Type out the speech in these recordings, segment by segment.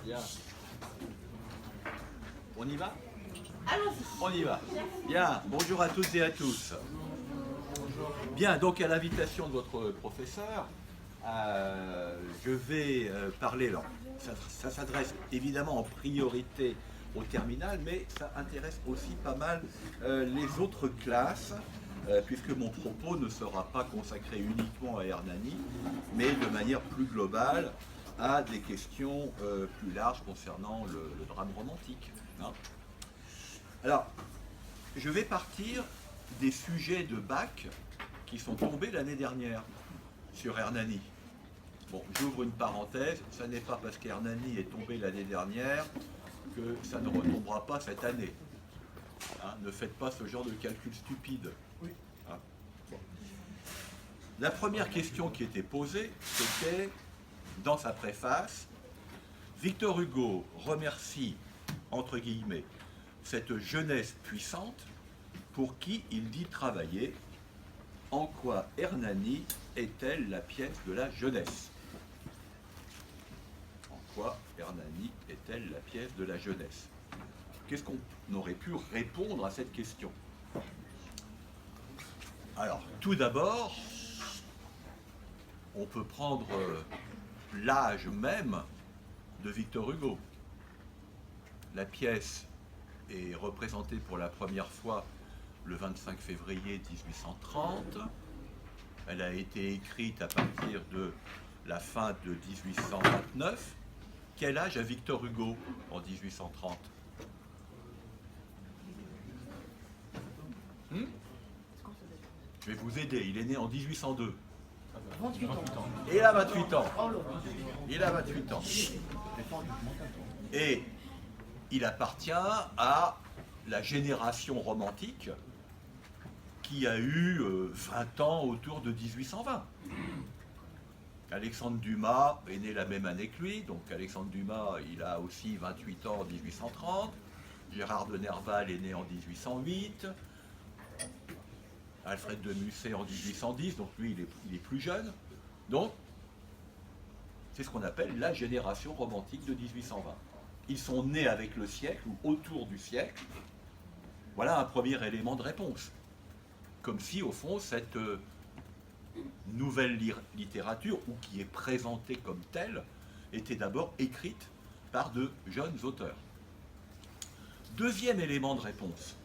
Bien. On y va? Allons-y. On y va. Bien. Bonjour à toutes et à tous. Bien, donc à l'invitation de votre professeur, je vais parler. Alors, ça s'adresse évidemment en priorité au terminal, mais ça intéresse aussi pas mal les autres classes, puisque mon propos ne sera pas consacré uniquement à Hernani, mais de manière plus globale à des questions plus larges concernant le drame romantique. Hein. Alors, je vais partir des sujets de bac qui sont tombés l'année dernière sur Hernani. Bon, j'ouvre une parenthèse, ça n'est pas parce qu'Hernani est tombé l'année dernière que ça ne retombera pas cette année. Hein, ne faites pas ce genre de calcul stupide. Oui. Hein, bon. La première question qui était posée, c'était, dans sa préface, Victor Hugo remercie, entre guillemets, cette jeunesse puissante pour qui il dit travailler. En quoi Hernani est-elle la pièce de la jeunesse? En quoi Hernani est-elle la pièce de la jeunesse? Qu'est-ce qu'on aurait pu répondre à cette question? Alors, tout d'abord, on peut prendre l'âge même de Victor Hugo. La pièce est représentée pour la première fois le 25 février 1830. Elle a été écrite à partir de la fin de 1829. Quel âge a Victor Hugo en 1830? Je vais vous aider, il est né en 1802. 28 ans. Et il a 28 ans. Oh là. Il a 28 ans. Et il appartient à la génération romantique qui a eu 20 ans autour de 1820. Alexandre Dumas est né la même année que lui, donc Alexandre Dumas, il a aussi 28 ans en 1830. Gérard de Nerval est né en 1808. Alfred de Musset en 1810, donc lui, il est plus jeune. Donc, c'est ce qu'on appelle la génération romantique de 1820. Ils sont nés avec le siècle, ou autour du siècle. Voilà un premier élément de réponse. Comme si, au fond, cette nouvelle littérature, ou qui est présentée comme telle, était d'abord écrite par de jeunes auteurs. Deuxième élément de réponse.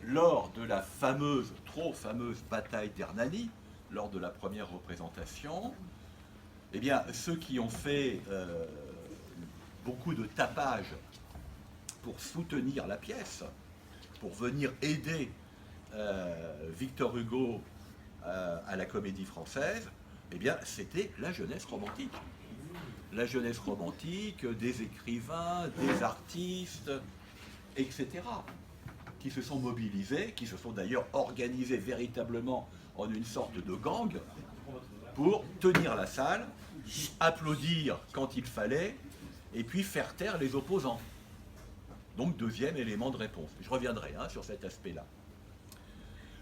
Lors de la fameuse, trop fameuse bataille d'Hernani, lors de la première représentation, eh bien, ceux qui ont fait beaucoup de tapage pour soutenir la pièce, pour venir aider Victor Hugo à la Comédie Française, eh bien, c'était la jeunesse romantique. La jeunesse romantique, des écrivains, des artistes, etc., qui se sont mobilisés, qui se sont d'ailleurs organisés véritablement en une sorte de gang pour tenir la salle, applaudir quand il fallait, et puis faire taire les opposants. Donc, deuxième élément de réponse. Je reviendrai sur cet aspect-là.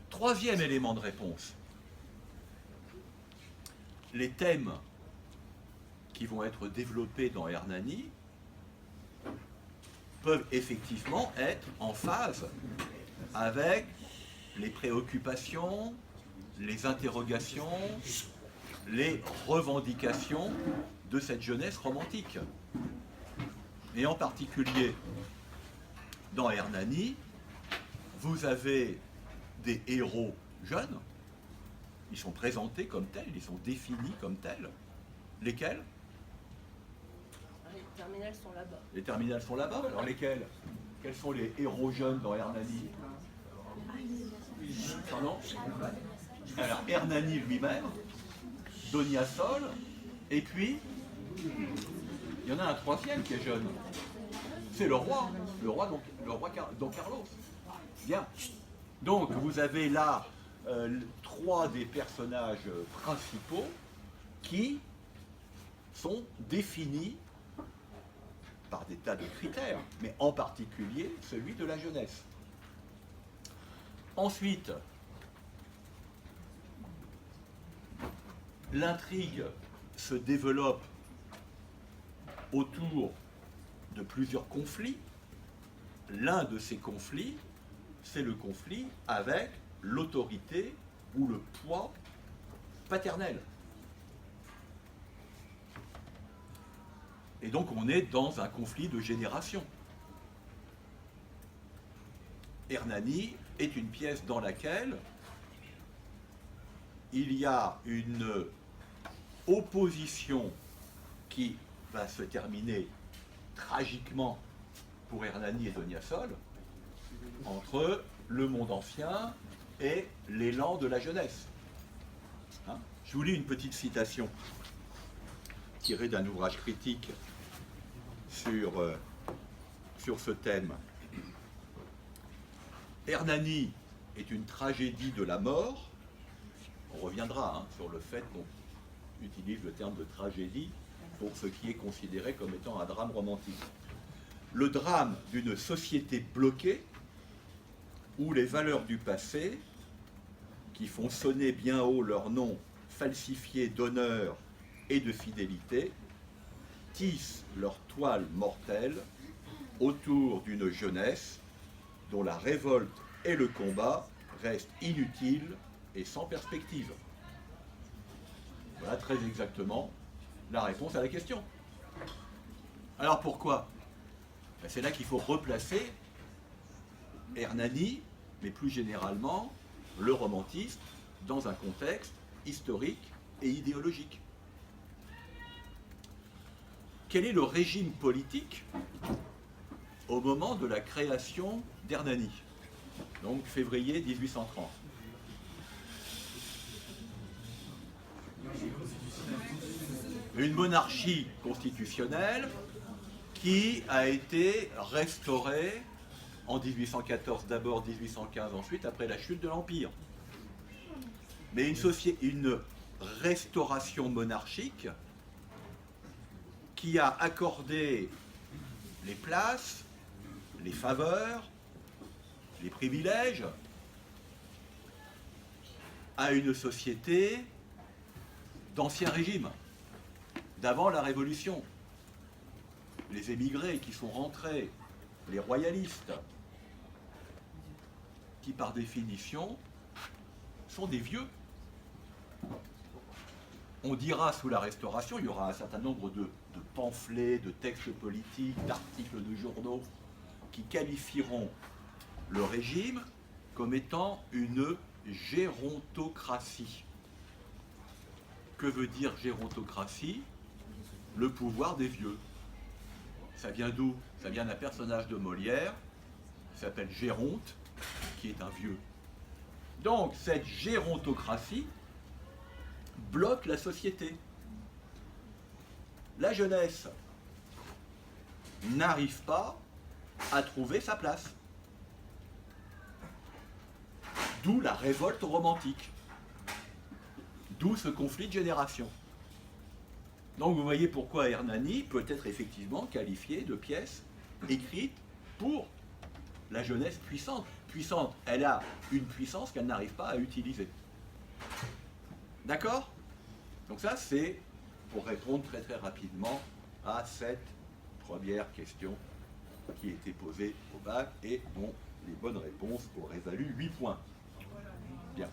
Troisième élément de réponse. Les thèmes qui vont être développés dans Hernani peuvent effectivement être en phase avec les préoccupations, les interrogations, les revendications de cette jeunesse romantique. Et en particulier, dans Hernani, vous avez des héros jeunes, ils sont présentés comme tels, ils sont définis comme tels. Lesquels? Les terminales sont là-bas. Les terminales sont là-bas. Alors lesquels? Quels sont les héros jeunes dans Hernani? Pardon? Alors Hernani lui-même, Donia Sol, et puis il y en a un troisième qui est jeune. C'est le roi Don Carlos. Bien. Donc vous avez là trois des personnages principaux qui sont définis par des tas de critères, mais en particulier celui de la jeunesse. Ensuite, l'intrigue se développe autour de plusieurs conflits. L'un de ces conflits, c'est le conflit avec l'autorité ou le poids paternel. Et donc on est dans un conflit de génération. Hernani est une pièce dans laquelle il y a une opposition qui va se terminer tragiquement pour Hernani et Donia Sol entre le monde ancien et l'élan de la jeunesse. Hein? Je vous lis une petite citation tirée d'un ouvrage critique sur ce thème. Hernani est une tragédie de la mort. On reviendra sur le fait qu'on utilise le terme de tragédie pour ce qui est considéré comme étant un drame romantique. Le drame d'une société bloquée où les valeurs du passé, qui font sonner bien haut leur nom falsifié d'honneur et de fidélité, tissent leur toile mortelle autour d'une jeunesse dont la révolte et le combat restent inutiles et sans perspective. Voilà très exactement la réponse à la question. Alors pourquoi? C'est là qu'il faut replacer Hernani, mais plus généralement le romantisme, dans un contexte historique et idéologique. Quel est le régime politique au moment de la création d'Hernani, donc février 1830? Une monarchie constitutionnelle qui a été restaurée en 1814 d'abord, 1815 ensuite, après la chute de l'Empire. Mais une restauration monarchique qui a accordé les places, les faveurs, les privilèges à une société d'ancien régime, d'avant la Révolution. Les émigrés qui sont rentrés, les royalistes, qui par définition sont des vieux. On dira sous la Restauration, il y aura un certain nombre de pamphlets, de textes politiques, d'articles de journaux qui qualifieront le régime comme étant une gérontocratie. Que veut dire gérontocratie? Le pouvoir des vieux. Ça vient d'où? Ça vient d'un personnage de Molière, qui s'appelle Géronte, qui est un vieux. Donc cette gérontocratie bloque la société. La jeunesse n'arrive pas à trouver sa place. D'où la révolte romantique. D'où ce conflit de génération. Donc vous voyez pourquoi Hernani peut être effectivement qualifié de pièce écrite pour la jeunesse puissante. Puissante, elle a une puissance qu'elle n'arrive pas à utiliser. D'accord? Donc ça, c'est pour répondre très très rapidement à cette première question qui a été posée au bac et dont les bonnes réponses auraient valu 8 points. Bien.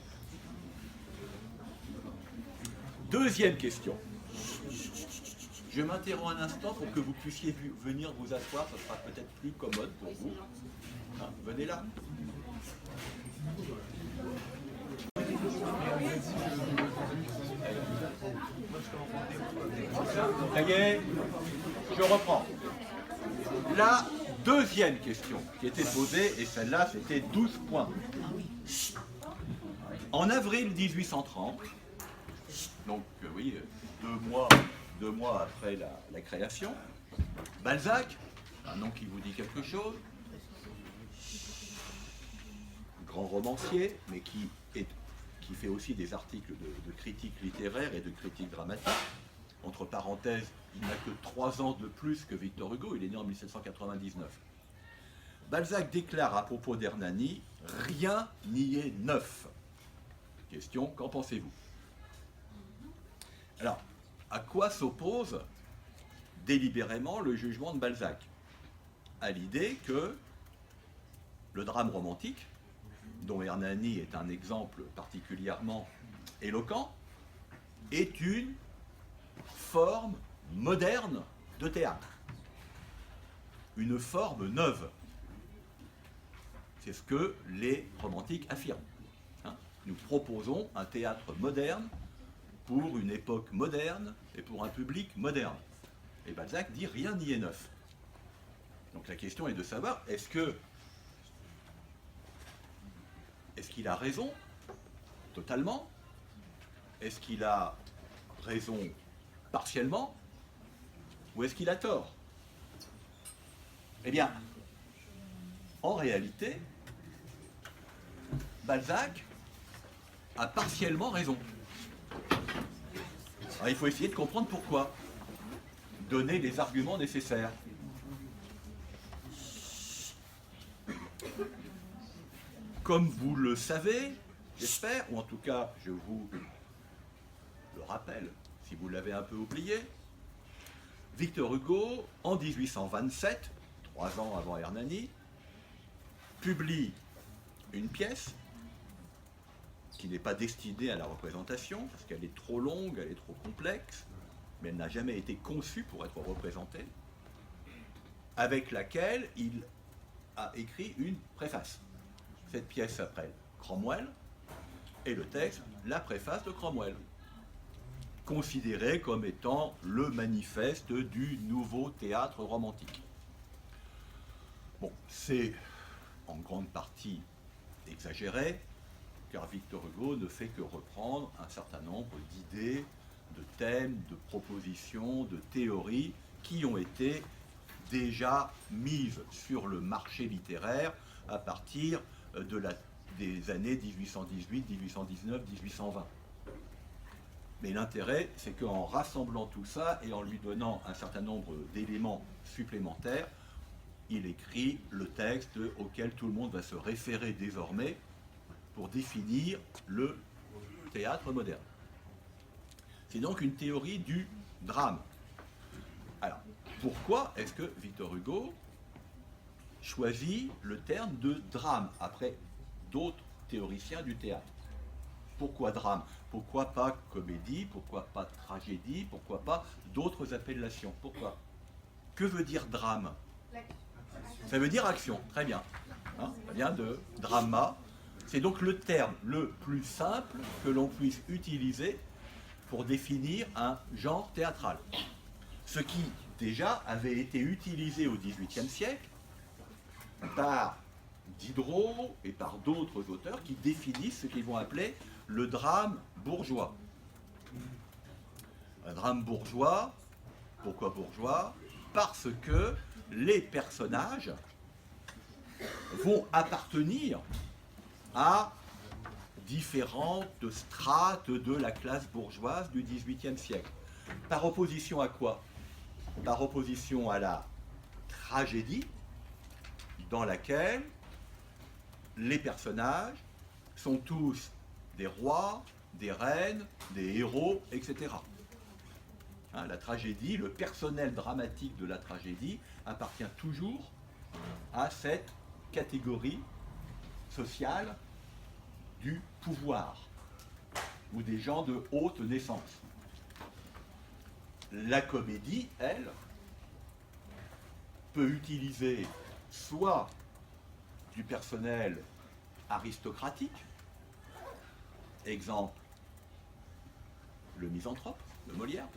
Deuxième question. Je m'interromps un instant pour que vous puissiez venir vous asseoir, ce sera peut-être plus commode pour vous. Hein, venez là. Ça y est, je reprends. La deuxième question qui était posée, et celle-là c'était 12 points. En avril 1830, donc oui, 2 mois après la création, Balzac, un nom qui vous dit quelque chose, grand romancier, mais qui fait aussi des articles de critique littéraire et de critique dramatique. Entre parenthèses, il n'a que 3 ans de plus que Victor Hugo, il est né en 1799. Balzac déclare à propos d'Hernani, « Rien n'y est neuf ». Question, qu'en pensez-vous? Alors, à quoi s'oppose délibérément le jugement de Balzac, à l'idée que le drame romantique, dont Hernani est un exemple particulièrement éloquent, est une forme moderne de théâtre, une forme neuve. C'est ce que les romantiques affirment. Nous proposons un théâtre moderne pour une époque moderne et pour un public moderne. Et Balzac dit rien n'y est neuf. Donc la question est de savoir, est-ce qu'il a raison totalement? Est-ce qu'il a raison partiellement? Ou est-ce qu'il a tort? Eh bien, en réalité, Balzac a partiellement raison. Alors, il faut essayer de comprendre pourquoi. Donner les arguments nécessaires. Comme vous le savez, j'espère, ou en tout cas je vous le rappelle, si vous l'avez un peu oublié, Victor Hugo, en 1827, 3 ans avant Hernani, publie une pièce qui n'est pas destinée à la représentation, parce qu'elle est trop longue, elle est trop complexe, mais elle n'a jamais été conçue pour être représentée, avec laquelle il a écrit une préface. Cette pièce s'appelle Cromwell, et le texte, la préface de Cromwell, considéré comme étant le manifeste du nouveau théâtre romantique. Bon, c'est en grande partie exagéré, car Victor Hugo ne fait que reprendre un certain nombre d'idées, de thèmes, de propositions, de théories qui ont été déjà mises sur le marché littéraire à partir des années 1818, 1819, 1820. Mais l'intérêt, c'est qu'en rassemblant tout ça et en lui donnant un certain nombre d'éléments supplémentaires, il écrit le texte auquel tout le monde va se référer désormais pour définir le théâtre moderne. C'est donc une théorie du drame. Alors, pourquoi est-ce que Victor Hugo choisit le terme de drame après d'autres théoriciens du théâtre? Pourquoi drame? Pourquoi pas comédie? Pourquoi pas tragédie? Pourquoi pas d'autres appellations? Pourquoi? Que veut dire drame? Ça veut dire action, très bien. Ça vient de drama. C'est donc le terme le plus simple que l'on puisse utiliser pour définir un genre théâtral. Ce qui, déjà, avait été utilisé au XVIIIe siècle par Diderot et par d'autres auteurs qui définissent ce qu'ils vont appeler le drame bourgeois. Un drame bourgeois, pourquoi bourgeois? Parce que les personnages vont appartenir à différentes strates de la classe bourgeoise du XVIIIe siècle. Par opposition à quoi? Par opposition à la tragédie, dans laquelle les personnages sont tous des rois, des reines, des héros, etc. La tragédie, le personnel dramatique de la tragédie appartient toujours à cette catégorie sociale du pouvoir ou des gens de haute naissance. La comédie, elle, peut utiliser soit du personnel aristocratique, exemple le Misanthrope de Molière,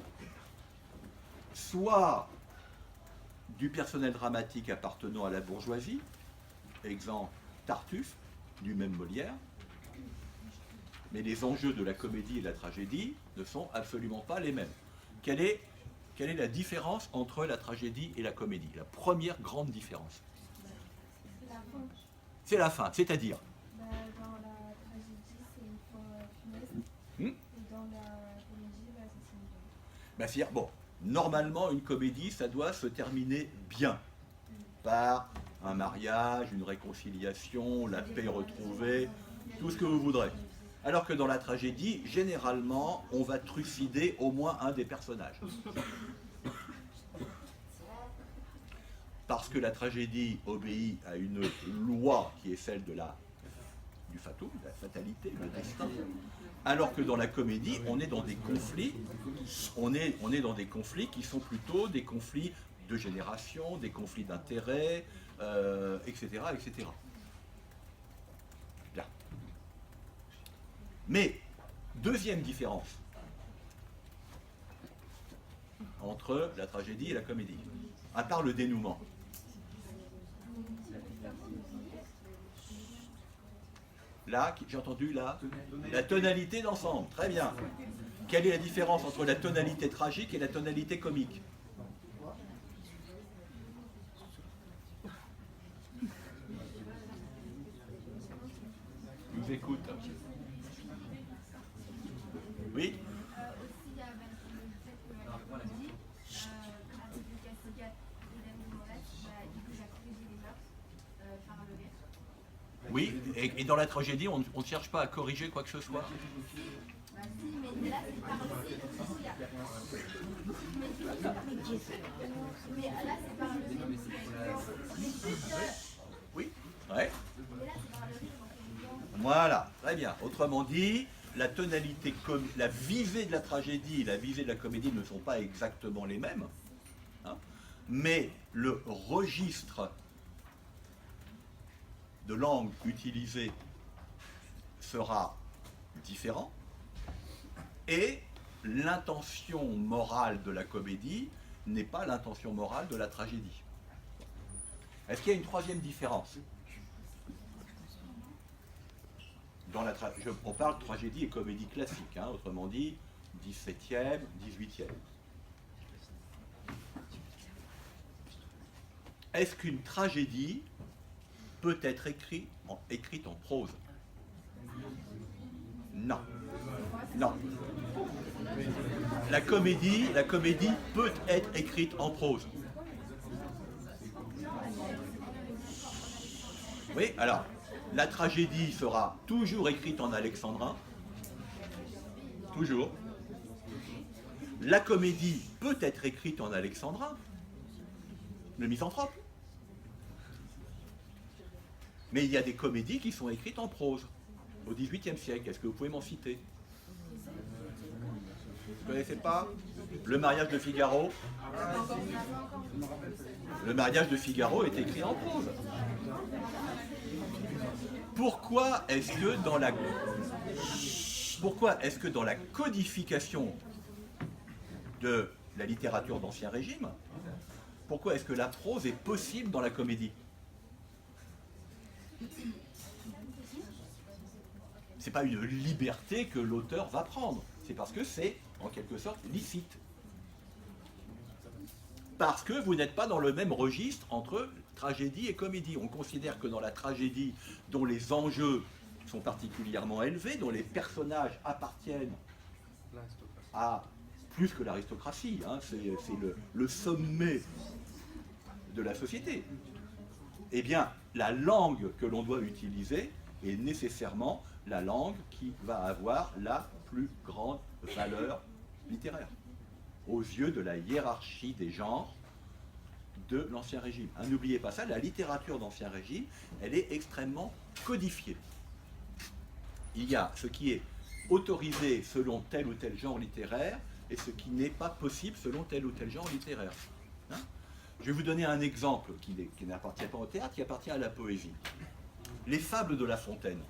soit du personnel dramatique appartenant à la bourgeoisie, exemple Tartuffe du même Molière, mais les enjeux de la comédie et de la tragédie ne sont absolument pas les mêmes. Quelle est la différence entre la tragédie et la comédie? La première grande différence. C'est la fin, c'est-à-dire dans la tragédie, c'est une fin funeste, et dans la comédie, ça c'est une fin. C'est-à-dire, bon, normalement, une comédie, ça doit se terminer bien, par un mariage, une réconciliation, la paix retrouvée, tout ce que vous voudrez. Alors que dans la tragédie, généralement, on va trucider au moins un des personnages. parce que la tragédie obéit à une loi qui est celle de du fatum, de la fatalité, le destin, alors que dans la comédie, on est dans des conflits, on est dans des conflits qui sont plutôt des conflits de génération, des conflits d'intérêts, etc., etc. Bien. Mais, deuxième différence entre la tragédie et la comédie, à part le dénouement. Là, j'ai entendu la tonalité d'ensemble. Très bien. Quelle est la différence entre la tonalité tragique et la tonalité comique? Je vous écoute. Oui? Aussi, il y a le fait que la comédie, avec le Castigat et la Mimoresse, il vous a corrigé les mœurs par le rire. Oui, et dans la tragédie, on ne cherche pas à corriger quoi que ce soit. Bah si, mais là c'est par le rire. Mais là c'est par le rire. Oui, ouais. Mais là c'est par le rire. Voilà, très bien. Autrement dit, la tonalité, la visée de la tragédie et la visée de la comédie ne sont pas exactement les mêmes, hein, mais le registre de langue utilisé sera différent et l'intention morale de la comédie n'est pas l'intention morale de la tragédie. Est-ce qu'il y a une troisième différence? On parle de tragédie et comédie classique, hein, autrement dit 17e, 18e. Est-ce qu'une tragédie peut être écrite en prose? Non. Non. La comédie peut être écrite en prose. Oui, alors, la tragédie sera toujours écrite en alexandrin. Toujours. La comédie peut être écrite en alexandrin. Le misanthrope. Mais il y a des comédies qui sont écrites en prose, au XVIIIe siècle. Est-ce que vous pouvez m'en citer? Vous ne connaissez pas Le mariage de Figaro? Le mariage de Figaro est écrit en prose. Pourquoi est-ce que dans la codification de la littérature d'Ancien Régime, pourquoi est-ce que la prose est possible dans la comédie? C'est pas une liberté que l'auteur va prendre, c'est parce que c'est en quelque sorte licite. Parce que vous n'êtes pas dans le même registre entre tragédie et comédie. On considère que dans la tragédie, dont les enjeux sont particulièrement élevés, dont les personnages appartiennent à plus que l'aristocratie, hein, c'est le sommet de la société, eh bien, la langue que l'on doit utiliser est nécessairement la langue qui va avoir la plus grande valeur littéraire, aux yeux de la hiérarchie des genres de l'Ancien Régime. Hein, n'oubliez pas ça, la littérature d'Ancien Régime, elle est extrêmement codifiée. Il y a ce qui est autorisé selon tel ou tel genre littéraire et ce qui n'est pas possible selon tel ou tel genre littéraire. Hein? Je vais vous donner un exemple qui n'appartient pas au théâtre, qui appartient à la poésie. Les fables de La Fontaine.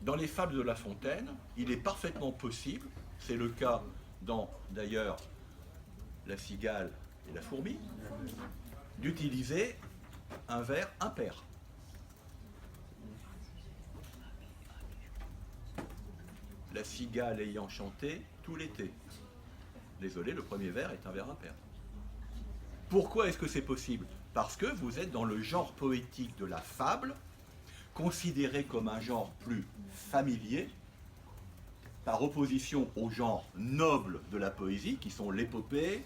Dans les fables de La Fontaine, il est parfaitement possible, c'est le cas dans d'ailleurs La Cigale et la Fourmi, d'utiliser un vers impair. La cigale ayant chanté tout l'été. Désolé, le premier vers est un vers impair. Pourquoi est-ce que c'est possible? Parce que vous êtes dans le genre poétique de la fable, considéré comme un genre plus familier, par opposition au genre noble de la poésie, qui sont l'épopée,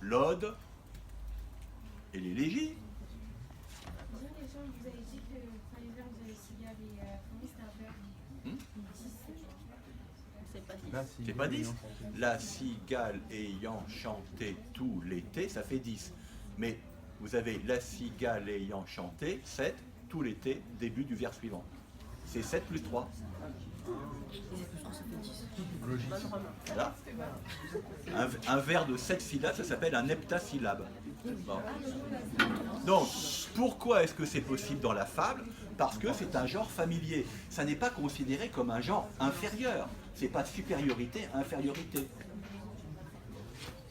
l'ode et l'élégie. Vous avez dit que les vers de Cigale et Fourmi, c'était un vers 10. C'est pas dit. C'est pas 10. La cigale ayant chanté tout l'été, ça fait 10. Mais vous avez la cigale ayant chanté 7 tout l'été, début du vers suivant. C'est 7 plus 3. Voilà. Un vers de 7 syllabes, ça s'appelle un heptasyllabe. Bon. Donc, pourquoi est-ce que c'est possible dans la fable? Parce que c'est un genre familier. Ça n'est pas considéré comme un genre inférieur. C'est pas supériorité, infériorité.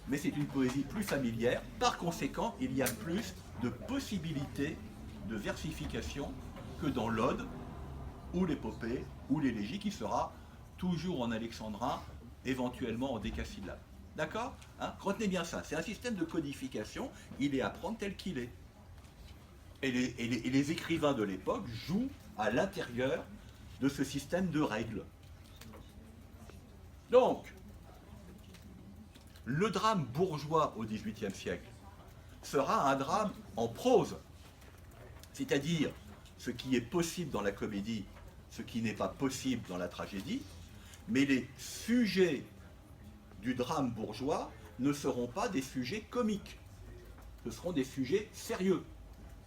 Mais c'est une poésie plus familière. Par conséquent, il y a plus de possibilités de versification que dans l'ode ou l'épopée ou l'élégie qui sera toujours en alexandrin, éventuellement en décasyllabe. D'accord, hein? Retenez bien ça, c'est un système de codification, il est à prendre tel qu'il est. Et les écrivains de l'époque jouent à l'intérieur de ce système de règles. Donc, le drame bourgeois au XVIIIe siècle sera un drame en prose, c'est-à-dire ce qui est possible dans la comédie, ce qui n'est pas possible dans la tragédie, mais les sujets du drame bourgeois ne seront pas des sujets comiques, ce seront des sujets sérieux.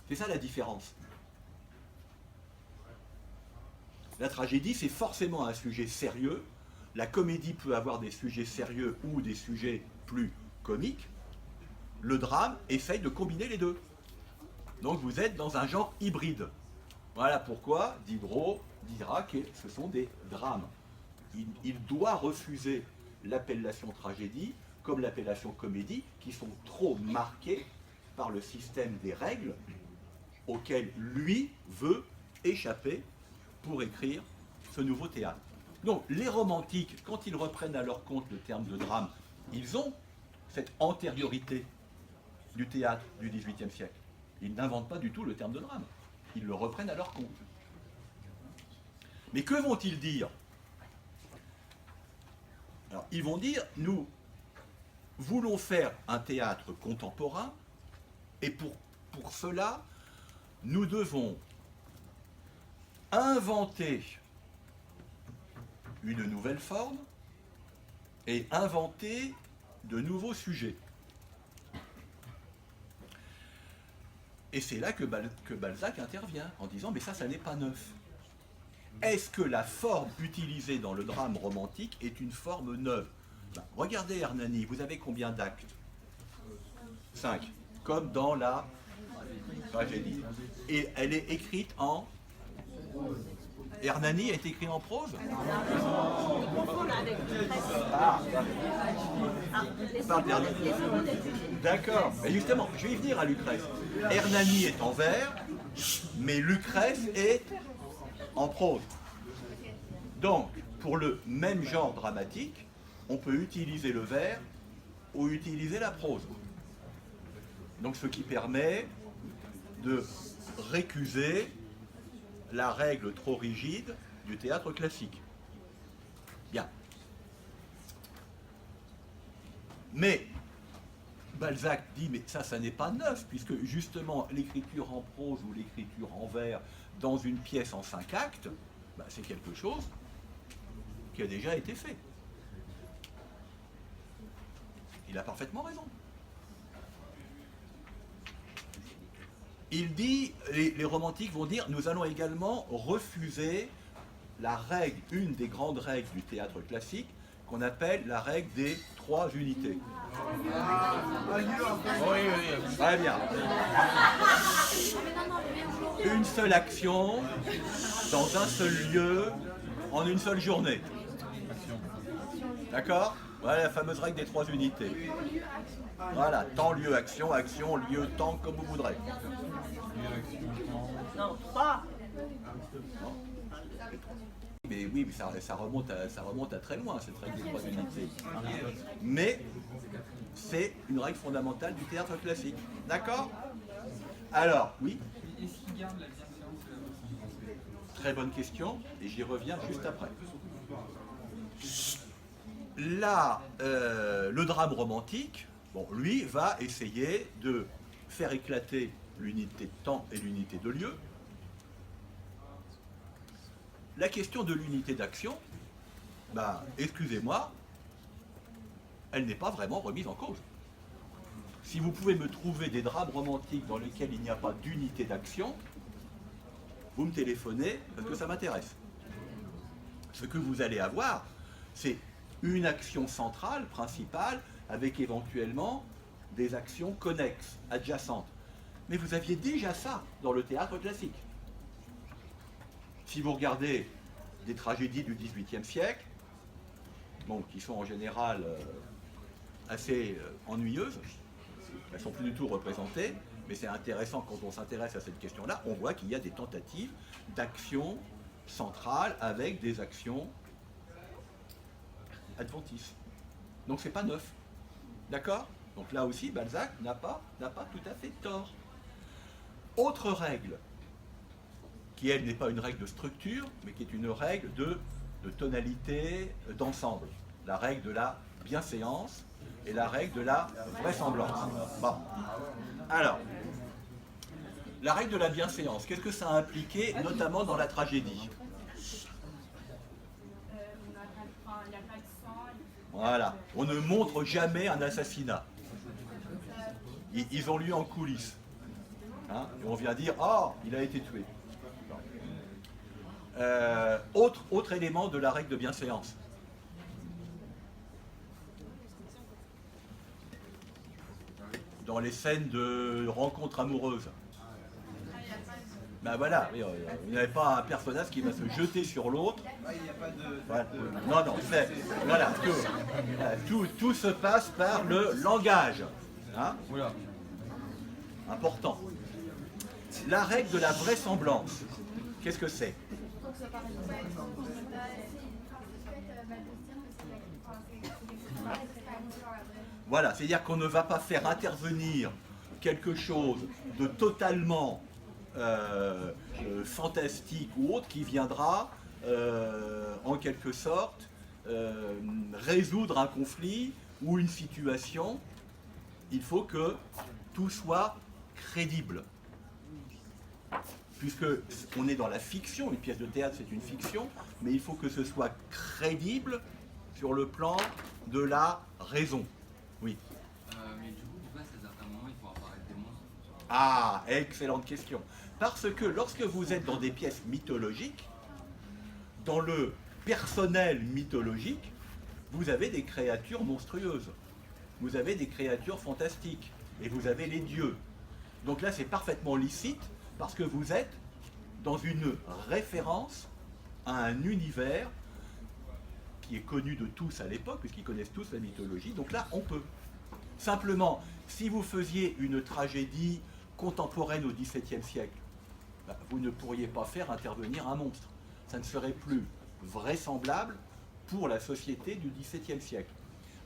C'est ça la différence. La tragédie, c'est forcément un sujet sérieux. La comédie peut avoir des sujets sérieux ou des sujets plus comiques. Le drame essaye de combiner les deux. Donc vous êtes dans un genre hybride. Voilà pourquoi Diderot dira que ce sont des drames. Il doit refuser l'appellation tragédie comme l'appellation comédie, qui sont trop marquées par le système des règles auquel lui veut échapper pour écrire ce nouveau théâtre. Donc les romantiques, quand ils reprennent à leur compte le terme de drame, ils ont cette antériorité du théâtre du XVIIIe siècle. Ils n'inventent pas du tout le terme de drame. Ils le reprennent à leur compte. Mais que vont-ils dire? Alors, ils vont dire, nous voulons faire un théâtre contemporain, et pour cela, nous devons inventer une nouvelle forme et inventer de nouveaux sujets. Et c'est là que Balzac intervient en disant, mais ça n'est pas neuf. Est-ce que la forme utilisée dans le drame romantique est une forme neuve? Regardez Hernani, vous avez combien d'actes? 5, comme dans la tragédie. Et elle est écrite en... Hernani est écrit en prose? D'accord. Et justement, je vais y venir à Lucrèce. Hernani est en vers, mais Lucrèce est en prose. Donc, pour le même genre dramatique, on peut utiliser le vers ou utiliser la prose. Donc, ce qui permet de récuser la règle trop rigide du théâtre classique. Bien. Mais Balzac dit, mais ça n'est pas neuf, puisque justement l'écriture en prose ou l'écriture en vers dans une pièce en 5 actes, c'est quelque chose qui a déjà été fait. Il a parfaitement raison. Il dit, les romantiques vont dire, nous allons également refuser la règle, une des grandes règles du théâtre classique, qu'on appelle la règle des 3 unités. Oui, très bien. Une seule action, dans un seul lieu, en une seule journée. D'accord? Voilà la fameuse règle des 3 unités. Voilà, temps, lieu, action, action, lieu, temps, comme vous voudrez. Non, 3. Mais oui, ça remonte à très loin, cette règle des 3 unités. Mais c'est une règle fondamentale du théâtre classique. D'accord? Alors, oui? Est-ce qu'il garde la bienséance de la voix? Très bonne question, et j'y reviens juste après. Là, le drame romantique, lui, va essayer de faire éclater l'unité de temps et l'unité de lieu. La question de l'unité d'action, ben, excusez-moi, elle n'est pas vraiment remise en cause. Si vous pouvez me trouver des drames romantiques dans lesquels il n'y a pas d'unité d'action, vous me téléphonez parce que ça m'intéresse. Ce que vous allez avoir, c'est une action centrale, principale, avec éventuellement des actions connexes, adjacentes. Mais vous aviez déjà ça dans le théâtre classique. Si vous regardez des tragédies du XVIIIe siècle, bon, qui sont en général assez ennuyeuses, elles ne sont plus du tout représentées, mais c'est intéressant quand on s'intéresse à cette question-là, on voit qu'il y a des tentatives d'action centrale avec des actions adventices. Donc c'est pas neuf. D'accord? Donc là aussi, Balzac n'a pas tout à fait tort. Autre règle, qui elle n'est pas une règle de structure, mais qui est une règle de tonalité, d'ensemble. La règle de la bienséance et la règle de la vraisemblance. Bon. Alors, la règle de la bienséance, qu'est-ce que ça a impliqué, notamment dans la tragédie? Voilà, on ne montre jamais un assassinat. Ils ont lieu en coulisses. Hein, et on vient dire, oh, il a été tué. Autre élément de la règle de bienséance. Dans les scènes de rencontres amoureuses. Ben voilà, il n'y avait pas un personnage qui va se jeter sur l'autre. Voilà. Non, voilà, tout se passe par le langage. Hein? Important. La règle de la vraisemblance, qu'est-ce que c'est? Voilà, c'est-à-dire qu'on ne va pas faire intervenir quelque chose de totalement fantastique ou autre qui viendra en quelque sorte résoudre un conflit ou une situation. Il faut que tout soit crédible. Puisque on est dans la fiction, une pièce de théâtre c'est une fiction, mais il faut que ce soit crédible sur le plan de la raison. Oui. Mais du coup, pourquoi à certains moments il faut apparaître des monstres? Ah, excellente question. Parce que lorsque vous êtes dans des pièces mythologiques, dans le personnel mythologique, vous avez des créatures monstrueuses. Vous avez des créatures fantastiques. Et vous avez les dieux. Donc là, c'est parfaitement licite parce que vous êtes dans une référence à un univers qui est connu de tous à l'époque, puisqu'ils connaissent tous la mythologie. Donc là, on peut. Simplement, si vous faisiez une tragédie contemporaine au XVIIe siècle, vous ne pourriez pas faire intervenir un monstre. Ça ne serait plus vraisemblable pour la société du XVIIe siècle.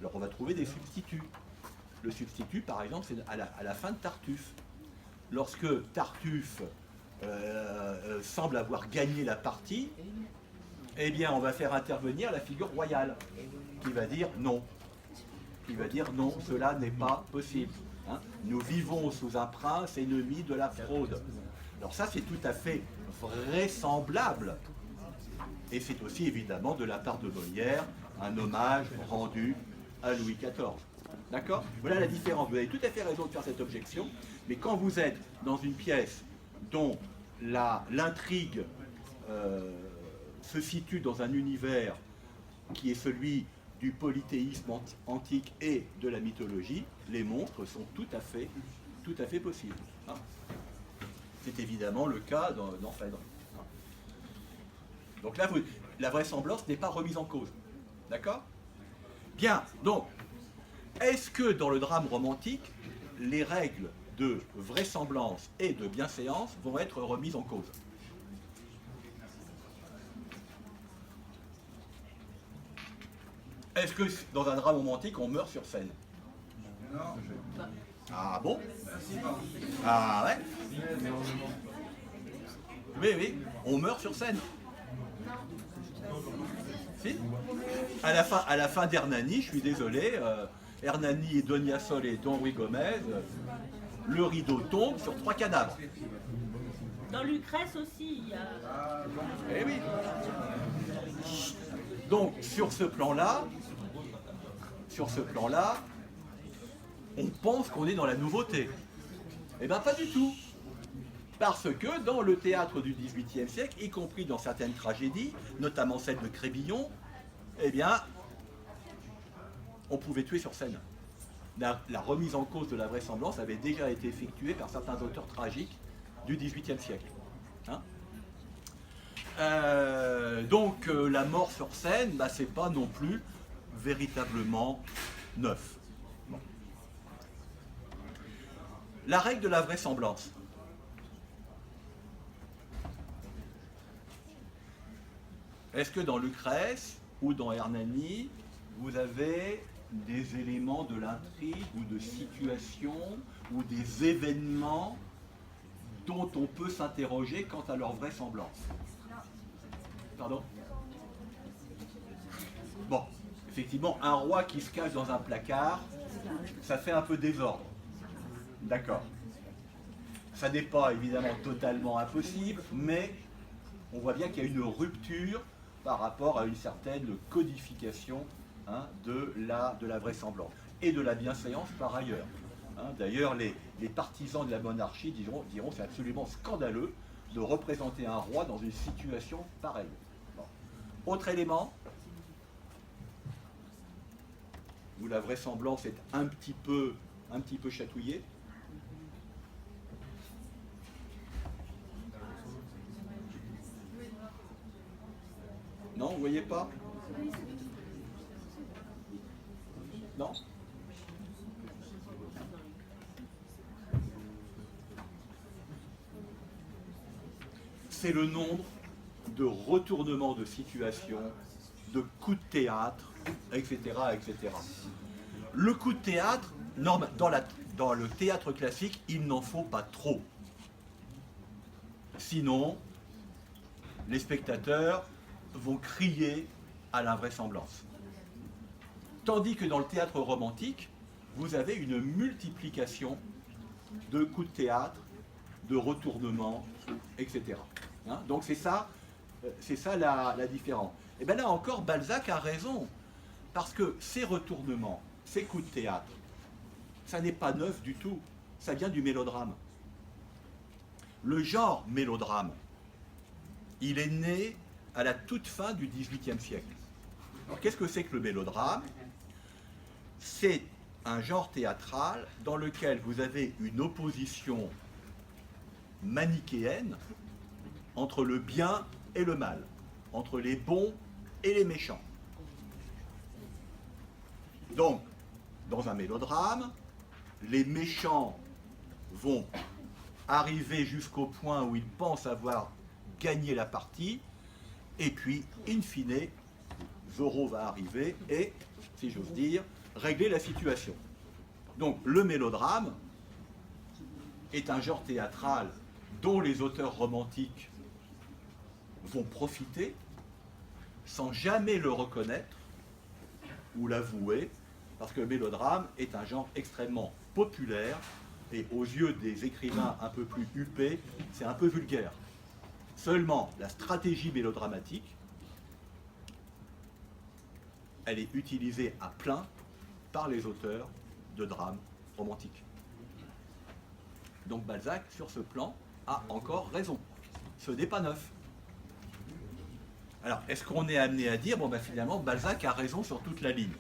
Alors on va trouver des substituts. Le substitut, par exemple, c'est à la fin de Tartuffe. Lorsque Tartuffe semble avoir gagné la partie, eh bien, on va faire intervenir la figure royale, qui va dire non. Qui va dire non, cela n'est pas possible. Hein. Nous vivons sous un prince ennemi de la fraude. Alors ça, c'est tout à fait vraisemblable. Et c'est aussi, évidemment, de la part de Molière, un hommage rendu à Louis XIV. D'accord? Voilà la différence. Vous avez tout à fait raison de faire cette objection, mais quand vous êtes dans une pièce dont l'intrigue se situe dans un univers qui est celui du polythéisme antique et de la mythologie, les monstres sont tout à fait possibles. Hein. C'est évidemment le cas dans Phèdre. Hein. Donc là, la vraisemblance n'est pas remise en cause. D'accord? Bien, donc, est-ce que dans le drame romantique, les règles de vraisemblance et de bienséance vont être remises en cause? Est-ce que dans un drame romantique, on meurt sur scène? Non. Ah bon? Ah ouais? Oui, oui, on meurt sur scène. Si? À la fin d'Hernani, je suis désolé, Hernani et Donia Sol et Don Ruy Gomez, le rideau tombe sur 3 cadavres. Dans Lucrèce aussi, il y a... Eh oui. Donc, sur ce plan-là, on pense qu'on est dans la nouveauté. Eh bien, pas du tout. Parce que dans le théâtre du XVIIIe siècle, y compris dans certaines tragédies, notamment celle de Crébillon, eh bien, on pouvait tuer sur scène. La remise en cause de la vraisemblance avait déjà été effectuée par certains auteurs tragiques du XVIIIe siècle. Hein. Donc la mort sur scène, bah, c'est pas non plus véritablement neuf. Bon. La règle de la vraisemblance. Est-ce que dans Lucrèce ou dans Hernani, vous avez des éléments de l'intrigue ou de situation ou des événements dont on peut s'interroger quant à leur vraisemblance? Pardon? Bon, effectivement, un roi qui se cache dans un placard, ça fait un peu désordre. D'accord. Ça n'est pas évidemment totalement impossible, mais on voit bien qu'il y a une rupture par rapport à une certaine codification, hein, de la vraisemblance et de la bienséance par ailleurs. Hein, d'ailleurs, les partisans de la monarchie diront que c'est absolument scandaleux de représenter un roi dans une situation pareille. Bon. Autre élément, où la vraisemblance est un petit peu chatouillée. Non, vous ne voyez pas? Non? C'est le nombre de retournements de situation, de coups de théâtre, etc., etc. Le coup de théâtre, dans le théâtre classique, il n'en faut pas trop. Sinon, les spectateurs vont crier à l'invraisemblance. Tandis que dans le théâtre romantique, vous avez une multiplication de coups de théâtre, de retournements, etc. Hein, donc c'est ça la différence. Et bien là encore, Balzac a raison, parce que ces retournements, ces coups de théâtre, ça n'est pas neuf du tout, ça vient du mélodrame. Le genre mélodrame, il est né à la toute fin du XVIIIe siècle. Alors qu'est-ce que c'est que le mélodrame? C'est un genre théâtral dans lequel vous avez une opposition manichéenne entre le bien et le mal, entre les bons et les méchants. Donc, dans un mélodrame, les méchants vont arriver jusqu'au point où ils pensent avoir gagné la partie, et puis, in fine, Zorro va arriver et, si j'ose dire, régler la situation. Donc, le mélodrame est un genre théâtral dont les auteurs romantiques vont profiter sans jamais le reconnaître ou l'avouer, parce que le mélodrame est un genre extrêmement populaire et aux yeux des écrivains un peu plus huppés, c'est un peu vulgaire. Seulement, la stratégie mélodramatique, elle est utilisée à plein par les auteurs de drames romantiques. Donc Balzac, sur ce plan, a encore raison. Ce n'est pas neuf. Alors, est-ce qu'on est amené à dire, bon ben finalement, Balzac a raison sur toute la ligne?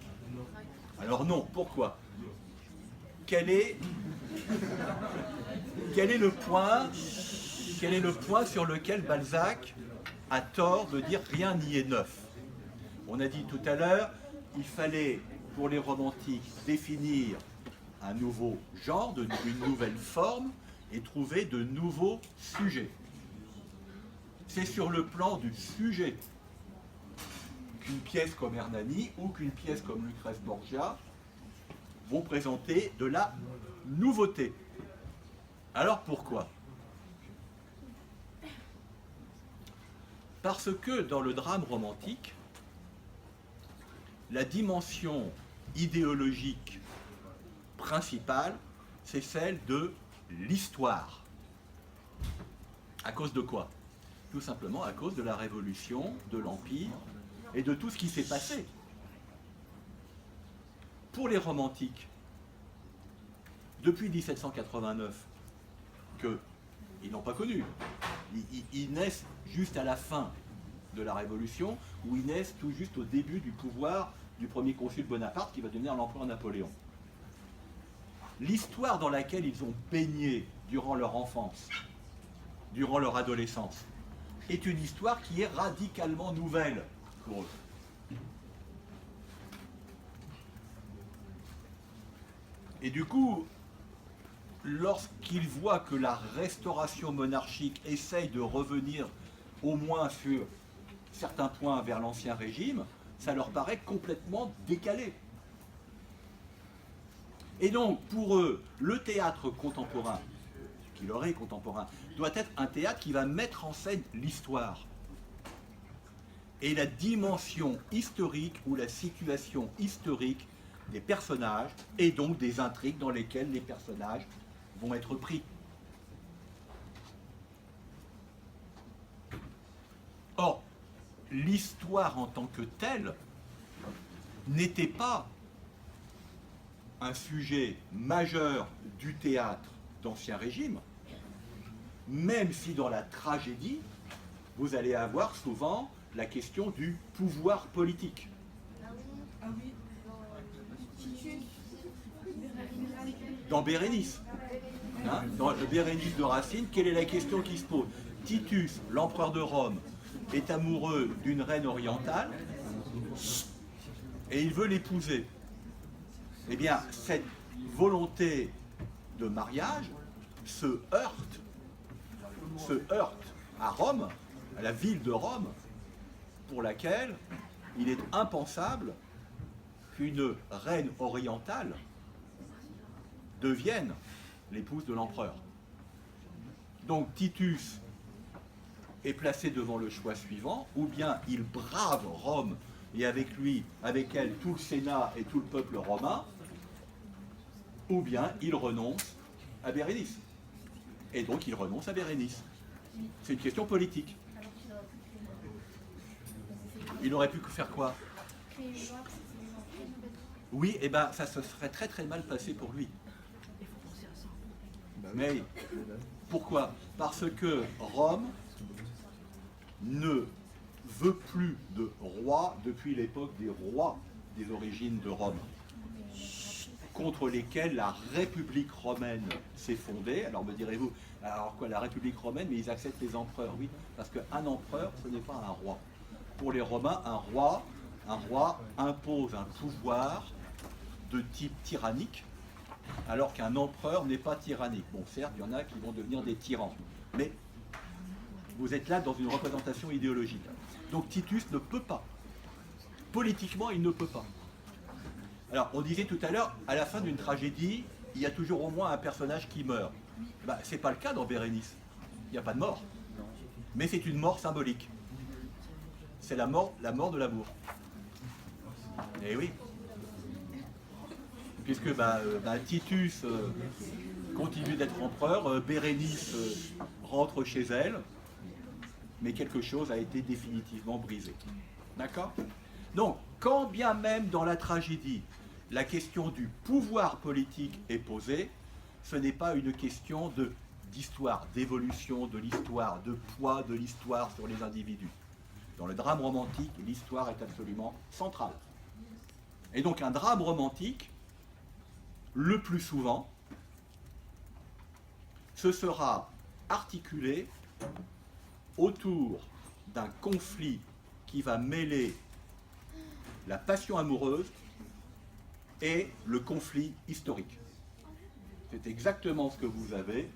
Alors non, pourquoi? Quel est le point sur lequel Balzac a tort de dire rien n'y est neuf? On a dit tout à l'heure, il fallait, pour les romantiques, définir un nouveau genre, une nouvelle forme, et trouver de nouveaux sujets. C'est sur le plan du sujet qu'une pièce comme Hernani ou qu'une pièce comme Lucrèce Borgia vont présenter de la nouveauté. Alors pourquoi? Parce que dans le drame romantique, la dimension idéologique principale, c'est celle de l'histoire. À cause de quoi? Tout simplement à cause de la révolution, de l'Empire, et de tout ce qui s'est passé. Pour les romantiques, depuis 1789, qu'ils n'ont pas connu, ils naissent juste à la fin de la Révolution, ou ils naissent tout juste au début du pouvoir du premier consul Bonaparte qui va devenir l'empereur Napoléon. L'histoire dans laquelle ils ont baigné durant leur enfance, durant leur adolescence, est une histoire qui est radicalement nouvelle pour eux. Et du coup, lorsqu'ils voient que la restauration monarchique essaye de revenir au moins sur certains points vers l'ancien régime, ça leur paraît complètement décalé. Et donc, pour eux, le théâtre contemporain, qui leur est contemporain, doit être un théâtre qui va mettre en scène l'histoire. Et la dimension historique ou la situation historique des personnages, et donc des intrigues dans lesquelles les personnages vont être pris. Or, l'histoire en tant que telle n'était pas un sujet majeur du théâtre d'Ancien Régime, même si dans la tragédie, vous allez avoir souvent la question du pouvoir politique. Dans Bérénice, hein, dans le Bérénice de Racine, quelle est la question qui se pose? Titus, l'empereur de Rome, est amoureux d'une reine orientale et il veut l'épouser. Eh bien, cette volonté de mariage se heurte à Rome, à la ville de Rome, pour laquelle il est impensable qu'une reine orientale devienne l'épouse de l'empereur. Donc Titus est placé devant le choix suivant, ou bien il brave Rome et avec lui, avec elle, tout le Sénat et tout le peuple romain, ou bien il renonce à Bérénice. Et donc il renonce à Bérénice. C'est une question politique. Il aurait pu faire quoi? Oui, et bien ça se serait très très mal passé pour lui. Mais pourquoi? Parce que Rome ne veut plus de roi depuis l'époque des rois des origines de Rome, contre lesquels la République romaine s'est fondée. Alors me direz-vous, alors quoi, la République romaine, mais ils acceptent les empereurs? Oui, parce qu'un empereur, ce n'est pas un roi. Pour les Romains, un roi impose un pouvoir de type tyrannique, alors qu'un empereur n'est pas tyrannique. Bon, certes, il y en a qui vont devenir des tyrans, mais vous êtes là dans une représentation idéologique. Donc Titus ne peut pas. Politiquement, il ne peut pas. Alors, on disait tout à l'heure, à la fin d'une tragédie, il y a toujours au moins un personnage qui meurt. Ben, ce n'est pas le cas dans Bérénice. Il n'y a pas de mort. Mais c'est une mort symbolique. C'est la mort de l'amour. Eh oui. Puisque Titus continue d'être empereur, Bérénice rentre chez elle, mais quelque chose a été définitivement brisé. D'accord? Donc, quand bien même dans la tragédie, la question du pouvoir politique est posée, ce n'est pas une question d'histoire, d'évolution de l'histoire, de poids de l'histoire sur les individus. Dans le drame romantique, l'histoire est absolument centrale. Et donc un drame romantique, le plus souvent, ce sera articulé autour d'un conflit qui va mêler la passion amoureuse et le conflit historique. C'est exactement ce que vous avez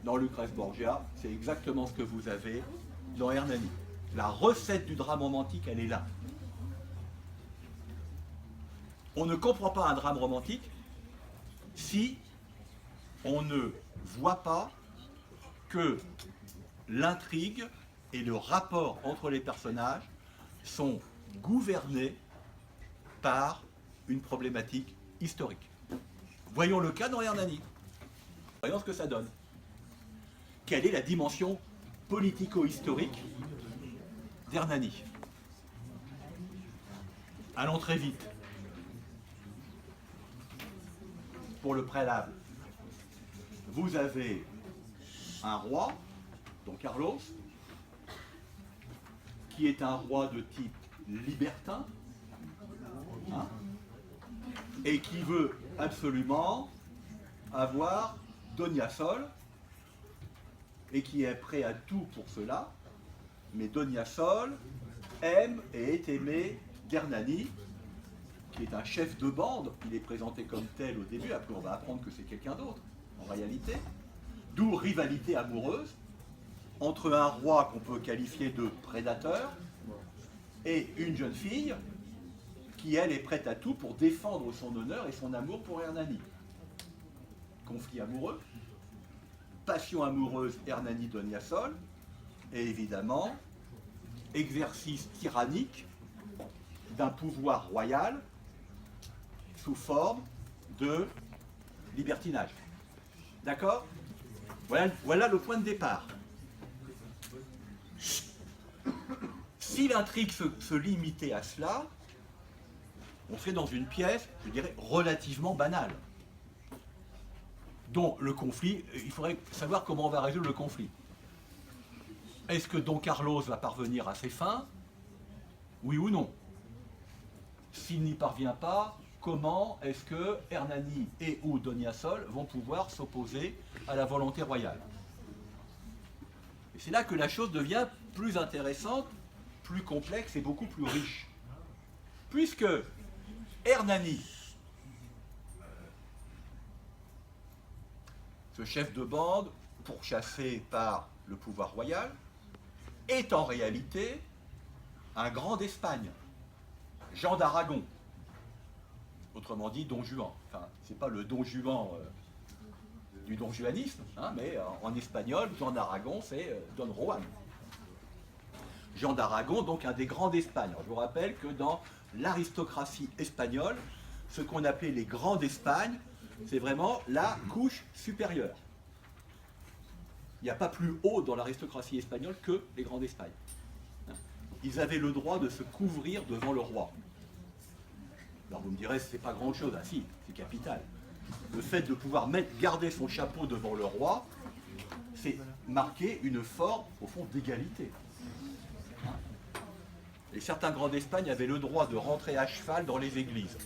dans Lucrèce Borgia, c'est exactement ce que vous avez dans Hernani. La recette du drame romantique, elle est là. On ne comprend pas un drame romantique si on ne voit pas que l'intrigue et le rapport entre les personnages sont gouvernés par une problématique historique. Voyons le cas dans Hernani. Voyons ce que ça donne. Quelle est la dimension politico-historique d'Hernani? Allons très vite. Pour le préalable, vous avez un roi, Don Carlos, qui est un roi de type libertin, hein, et qui veut absolument avoir Donia Sol, et qui est prêt à tout pour cela, mais Donia Sol aime et est aimé d'Hernani, qui est un chef de bande. Il est présenté comme tel au début, après on va apprendre que c'est quelqu'un d'autre, en réalité. D'où rivalité amoureuse entre un roi qu'on peut qualifier de prédateur et une jeune fille qui, elle, est prête à tout pour défendre son honneur et son amour pour Hernani. Conflit amoureux, passion amoureuse Hernani-Donia Sol, et évidemment, exercice tyrannique d'un pouvoir royal sous forme de libertinage. D'accord ? Voilà le point de départ. Si l'intrigue se limitait à cela, on serait dans une pièce, je dirais, relativement banale. Donc le conflit, il faudrait savoir comment on va résoudre le conflit. Est-ce que Don Carlos va parvenir à ses fins? Oui ou non? S'il n'y parvient pas, comment est-ce que Hernani et ou Donia Sol vont pouvoir s'opposer à la volonté royale? Et c'est là que la chose devient plus intéressante, plus complexe et beaucoup plus riche. Puisque Hernani, ce chef de bande pourchassé par le pouvoir royal, est en réalité un grand d'Espagne, Jean d'Aragon, autrement dit Don Juan. Enfin, c'est pas le Don Juan du Don Juanisme, hein, mais en espagnol, Jean d'Aragon, c'est Don Juan. Jean d'Aragon, donc un des grands d'Espagne. Je vous rappelle que dans l'aristocratie espagnole, ce qu'on appelait les grands d'Espagne, c'est vraiment la couche supérieure. Il n'y a pas plus haut dans l'aristocratie espagnole que les grands d'Espagne. Ils avaient le droit de se couvrir devant le roi. Alors vous me direz, c'est pas grand-chose. Ah si, c'est capital. Le fait de pouvoir garder son chapeau devant le roi, c'est marquer une forme, au fond, d'égalité. Et certains grands d'Espagne avaient le droit de rentrer à cheval dans les églises.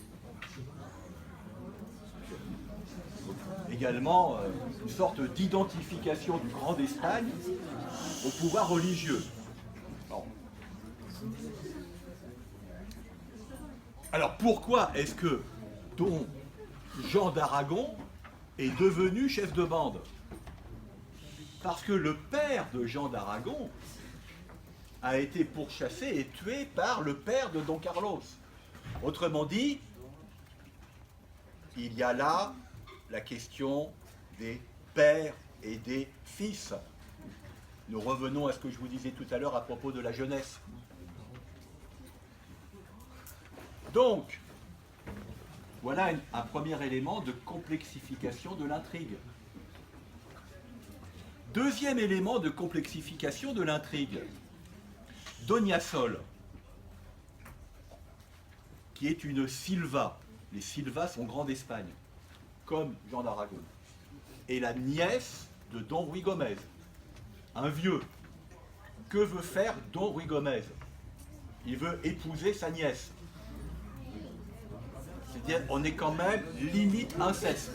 Également, une sorte d'identification du Grand d'Espagne au pouvoir religieux. Bon. Alors pourquoi est-ce que Don Jean d'Aragon est devenu chef de bande? Parce que le père de Jean d'Aragon a été pourchassé et tué par le père de Don Carlos. Autrement dit, il y a là la question des pères et des fils. Nous revenons à ce que je vous disais tout à l'heure à propos de la jeunesse. Donc, voilà un premier élément de complexification de l'intrigue. Deuxième élément de complexification de l'intrigue, Donia Sol, qui est une Silva. Les Silvas sont grands d'Espagne, comme Jean d'Aragon, et la nièce de Don Ruy Gomez, un vieux. Que veut faire Don Ruy Gomez? Il veut épouser sa nièce. C'est-à-dire, on est quand même limite inceste.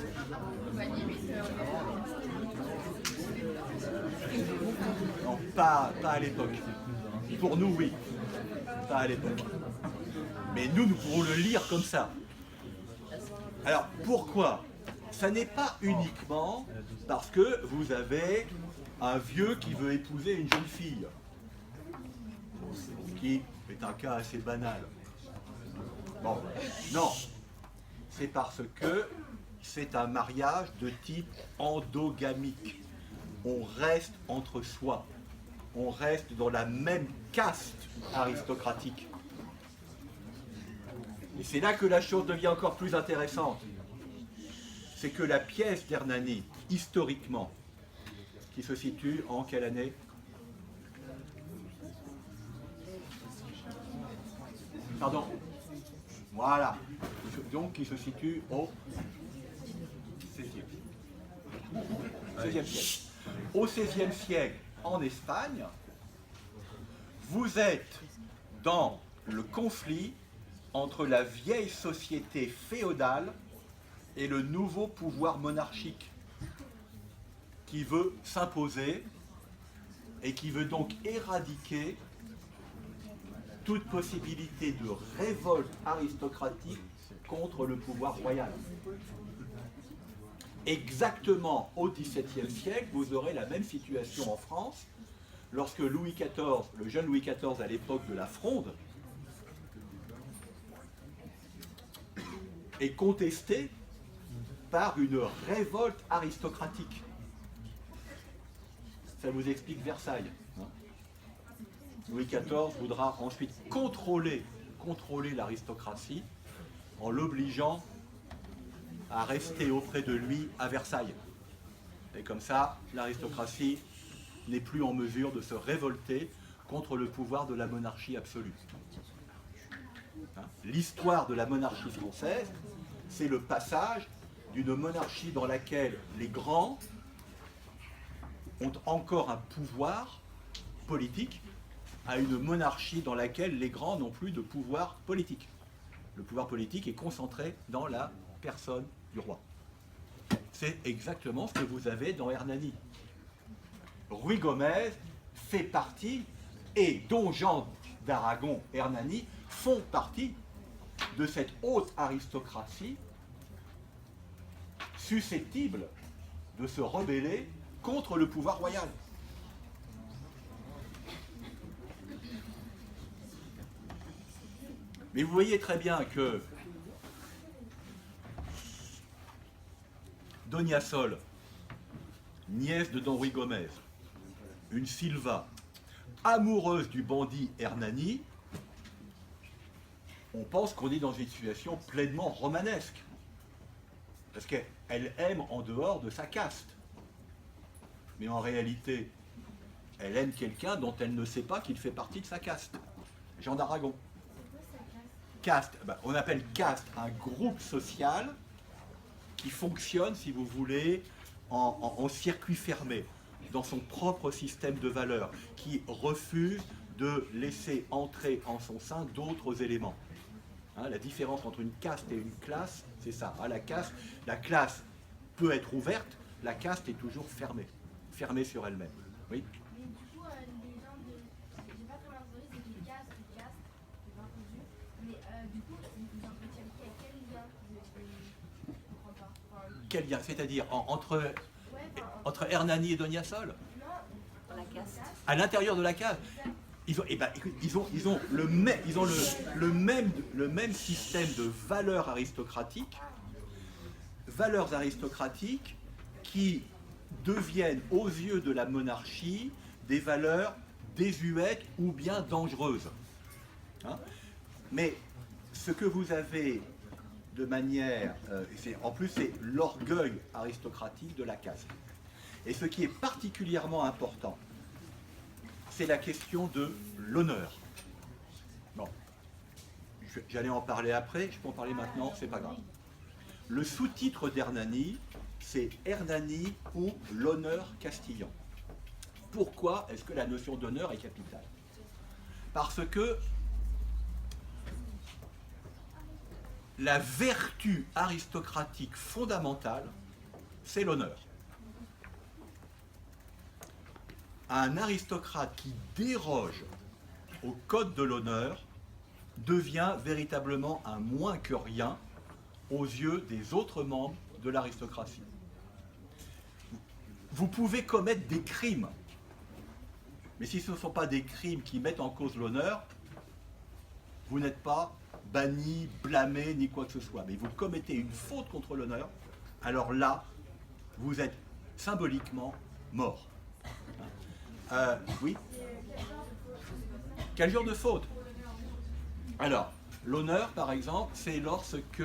Non, pas à l'époque. Pour nous, oui. Pas à l'époque. Mais nous pourrons le lire comme ça. Alors, pourquoi? Ça n'est pas uniquement parce que vous avez un vieux qui veut épouser une jeune fille, ce qui est un cas assez banal. Bon, non. C'est parce que c'est un mariage de type endogamique. On reste entre soi. On reste dans la même caste aristocratique. Et c'est là que la chose devient encore plus intéressante. C'est que la pièce d'Hernani, historiquement, qui se situe en quelle année? Pardon? Voilà. Donc qui se situe au XVIe siècle. Au XVIe siècle, en Espagne, vous êtes dans le conflit entre la vieille société féodale et le nouveau pouvoir monarchique qui veut s'imposer et qui veut donc éradiquer toute possibilité de révolte aristocratique contre le pouvoir royal. Exactement au XVIIe siècle, vous aurez la même situation en France, lorsque Louis XIV, le jeune Louis XIV à l'époque de la Fronde, est contesté par une révolte aristocratique. Ça vous explique Versailles. Louis XIV voudra ensuite contrôler l'aristocratie en l'obligeant à rester auprès de lui à Versailles. Et comme ça, l'aristocratie n'est plus en mesure de se révolter contre le pouvoir de la monarchie absolue. L'histoire de la monarchie française, c'est le passage d'une monarchie dans laquelle les grands ont encore un pouvoir politique à une monarchie dans laquelle les grands n'ont plus de pouvoir politique. Le pouvoir politique est concentré dans la personne du roi. C'est exactement ce que vous avez dans Hernani. Ruy Gomez fait partie, et Don Jean d'Aragon, Hernani, font partie de cette haute aristocratie susceptible de se rebeller contre le pouvoir royal. Mais vous voyez très bien que Donia Sol, nièce de Don Ruy Gomez, une Silva, amoureuse du bandit Hernani, on pense qu'on est dans une situation pleinement romanesque. Parce qu'elle aime en dehors de sa caste. Mais en réalité, elle aime quelqu'un dont elle ne sait pas qu'il fait partie de sa caste. Jean d'Aragon. Caste, on appelle caste un groupe social qui fonctionne, si vous voulez, en circuit fermé, dans son propre système de valeurs, qui refuse de laisser entrer en son sein d'autres éléments. La différence entre une caste et une classe, c'est ça. La classe peut être ouverte, la caste est toujours fermée sur elle-même. Oui. Mais du coup, les gens de. J'ai pas très bien entendu, c'est que les castes, j'ai pas entendu. Mais du coup, ils entretiennent quel lien? Je comprends pas. Enfin, Quel lien? C'est-à-dire entre ouais, entre Hernani et Donia Sol? non, Dans la caste. À l'intérieur de la case. Ils ont le même système de valeurs aristocratiques qui deviennent aux yeux de la monarchie des valeurs désuètes ou bien dangereuses. Mais ce que vous avez de manière... en plus, c'est l'orgueil aristocratique de la caste. Et ce qui est particulièrement important, c'est la question de l'honneur. Bon, j'allais en parler après, je peux en parler maintenant, c'est pas grave. Le sous-titre d'Hernani, c'est Hernani ou l'honneur castillan. Pourquoi est-ce que la notion d'honneur est capitale? Parce que la vertu aristocratique fondamentale, c'est l'honneur. Un aristocrate qui déroge au code de l'honneur devient véritablement un moins que rien aux yeux des autres membres de l'aristocratie. Vous pouvez commettre des crimes, mais si ce ne sont pas des crimes qui mettent en cause l'honneur, vous n'êtes pas banni, blâmé, ni quoi que ce soit. Mais vous commettez une faute contre l'honneur, alors là, vous êtes symboliquement mort. Oui. Quel genre de faute? Alors, l'honneur, par exemple, c'est lorsque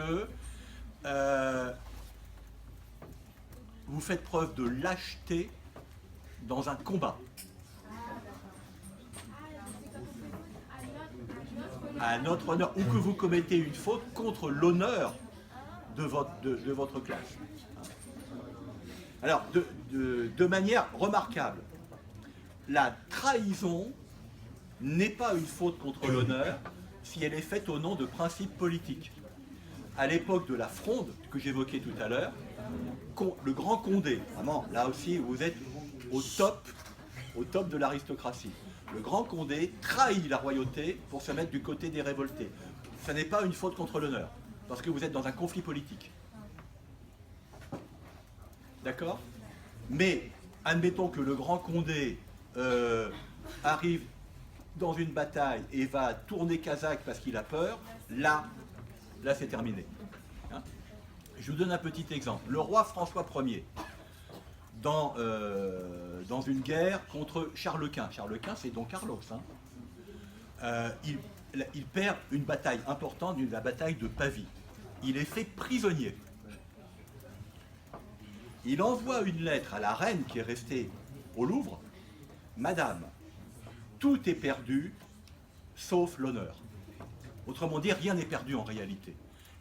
vous faites preuve de lâcheté dans un combat. c'est comme à notre à notre honneur, ou que vous commettez une faute contre l'honneur de votre classe. Alors, de manière remarquable, la trahison n'est pas une faute contre l'honneur si elle est faite au nom de principes politiques. À l'époque de la Fronde, que j'évoquais tout à l'heure, le grand Condé, vraiment, là aussi, vous êtes au top de l'aristocratie. Le grand Condé trahit la royauté pour se mettre du côté des révoltés. Ce n'est pas une faute contre l'honneur, parce que vous êtes dans un conflit politique. D'accord? Mais admettons que le grand Condé arrive dans une bataille et va tourner kazakh parce qu'il a peur, là c'est terminé. Hein? Je vous donne un petit exemple. Le roi François Ier, dans une guerre contre Charles Quint. Charles Quint, c'est Don Carlos. Hein. Il perd une bataille importante, la bataille de Pavie. Il est fait prisonnier. Il envoie une lettre à la reine qui est restée au Louvre. Madame, tout est perdu, sauf l'honneur. Autrement dit, rien n'est perdu en réalité.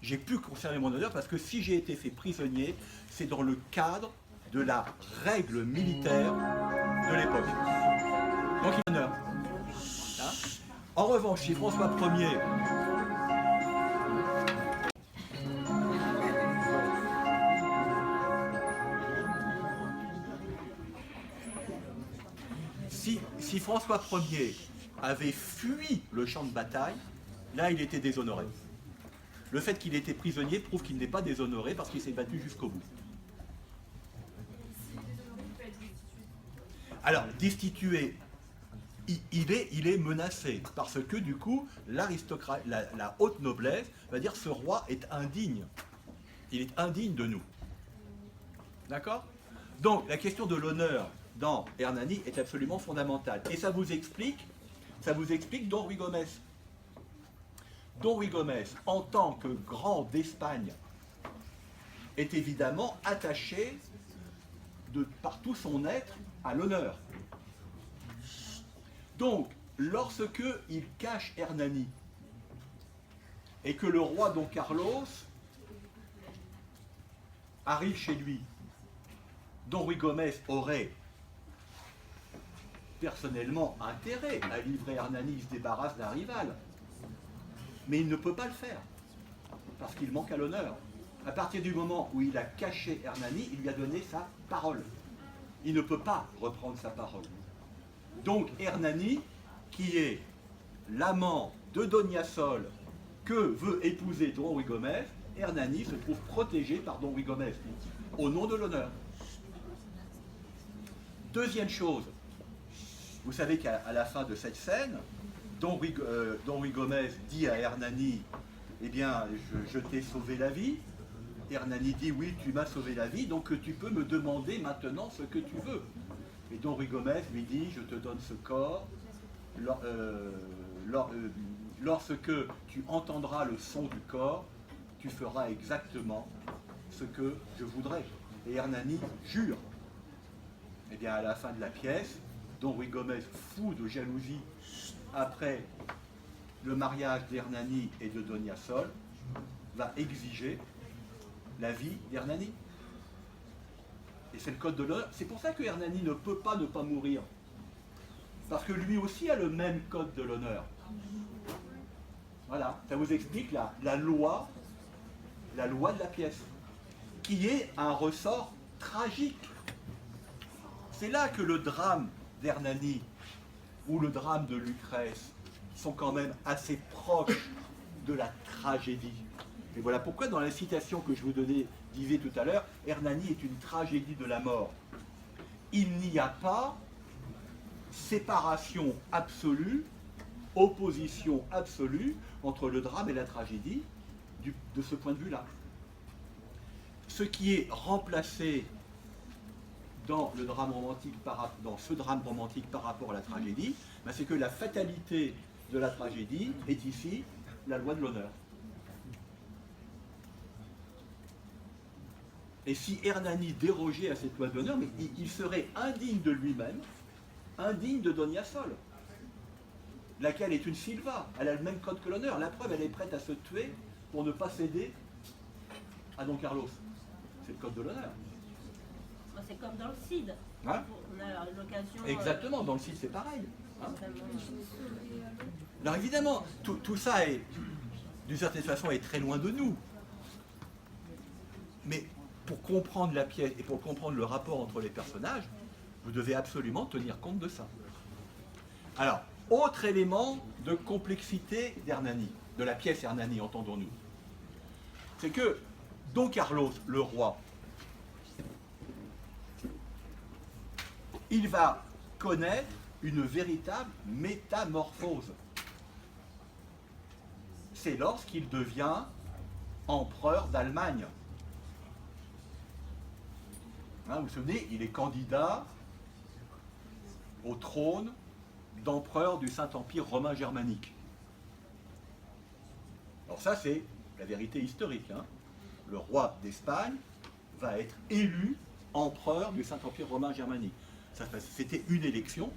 J'ai pu conserver mon honneur parce que si j'ai été fait prisonnier, c'est dans le cadre de la règle militaire de l'époque. Donc il y a honneur. Hein? En revanche, si François Ier si François Ier avait fui le champ de bataille, là il était déshonoré. Le fait qu'il était prisonnier prouve qu'il n'est pas déshonoré parce qu'il s'est battu jusqu'au bout. Alors, destitué, il est menacé parce que du coup, l'aristocrate, la haute noblesse va dire ce roi est indigne. Il est indigne de nous. D'accord? Donc, la question de l'honneur dans Hernani est absolument fondamentale. Et ça vous explique Don Ruy Gomez. Don Ruy Gomez, en tant que grand d'Espagne, est évidemment attaché par tout son être à l'honneur. Donc, lorsque il cache Hernani et que le roi Don Carlos arrive chez lui, Don Ruy Gomez aurait personnellement intérêt à livrer Hernani, il se débarrasse d'un rival. Mais il ne peut pas le faire, parce qu'il manque à l'honneur. À partir du moment où il a caché Hernani, il lui a donné sa parole. Il ne peut pas reprendre sa parole. Donc Hernani, qui est l'amant de Donia Sol, que veut épouser Don Ruy Gomez, Hernani se trouve protégé par Don Ruy Gomez, au nom de l'honneur. Deuxième chose, vous savez qu'à la fin de cette scène, Don Ruy Gomez dit à Hernani, eh bien, je t'ai sauvé la vie. Hernani dit, oui, tu m'as sauvé la vie, donc tu peux me demander maintenant ce que tu veux. Et Don Ruy Gomez lui dit, je te donne ce corps, lorsque tu entendras le son du corps, tu feras exactement ce que je voudrais. Et Hernani jure. Eh bien, à la fin de la pièce, Don Ruy Gomez, fou de jalousie, après le mariage d'Hernani et de Donia Sol, va exiger la vie d'Hernani. Et c'est le code de l'honneur. C'est pour ça que Hernani ne peut pas ne pas mourir. Parce que lui aussi a le même code de l'honneur. Voilà, ça vous explique la loi de la pièce, qui est un ressort tragique. C'est là que le drame d'Hernani ou le drame de Lucrèce sont quand même assez proches de la tragédie. Et voilà pourquoi dans la citation que je vous disais tout à l'heure, Hernani est une tragédie de la mort. Il n'y a pas séparation absolue, opposition absolue entre le drame et la tragédie de ce point de vue-là. Ce qui est remplacé dans ce drame romantique par rapport à la tragédie, ben c'est que la fatalité de la tragédie est ici la loi de l'honneur. Et si Hernani dérogeait à cette loi de l'honneur, mais il serait indigne de lui-même, indigne de Donia Sol. laquelle est une Silva. Elle a le même code que l'honneur. La preuve, elle est prête à se tuer pour ne pas céder à Don Carlos. C'est le code de l'honneur. Bah, c'est comme dans le CID. Hein? On a l'occasion. Exactement, dans le site, c'est pareil. Hein? Vraiment, Alors évidemment, tout ça est, d'une certaine façon, est très loin de nous. Mais pour comprendre la pièce et pour comprendre le rapport entre les personnages, vous devez absolument tenir compte de ça. Alors, autre élément de complexité d'Hernani, de la pièce Hernani, entendons-nous, c'est que Don Carlos, le roi, il va connaître une véritable métamorphose. C'est lorsqu'il devient empereur d'Allemagne. Hein, vous vous souvenez, il est candidat au trône d'empereur du Saint-Empire romain germanique. Alors ça, c'est la vérité historique. Hein. Le roi d'Espagne va être élu empereur du Saint-Empire romain germanique. C'était une élection.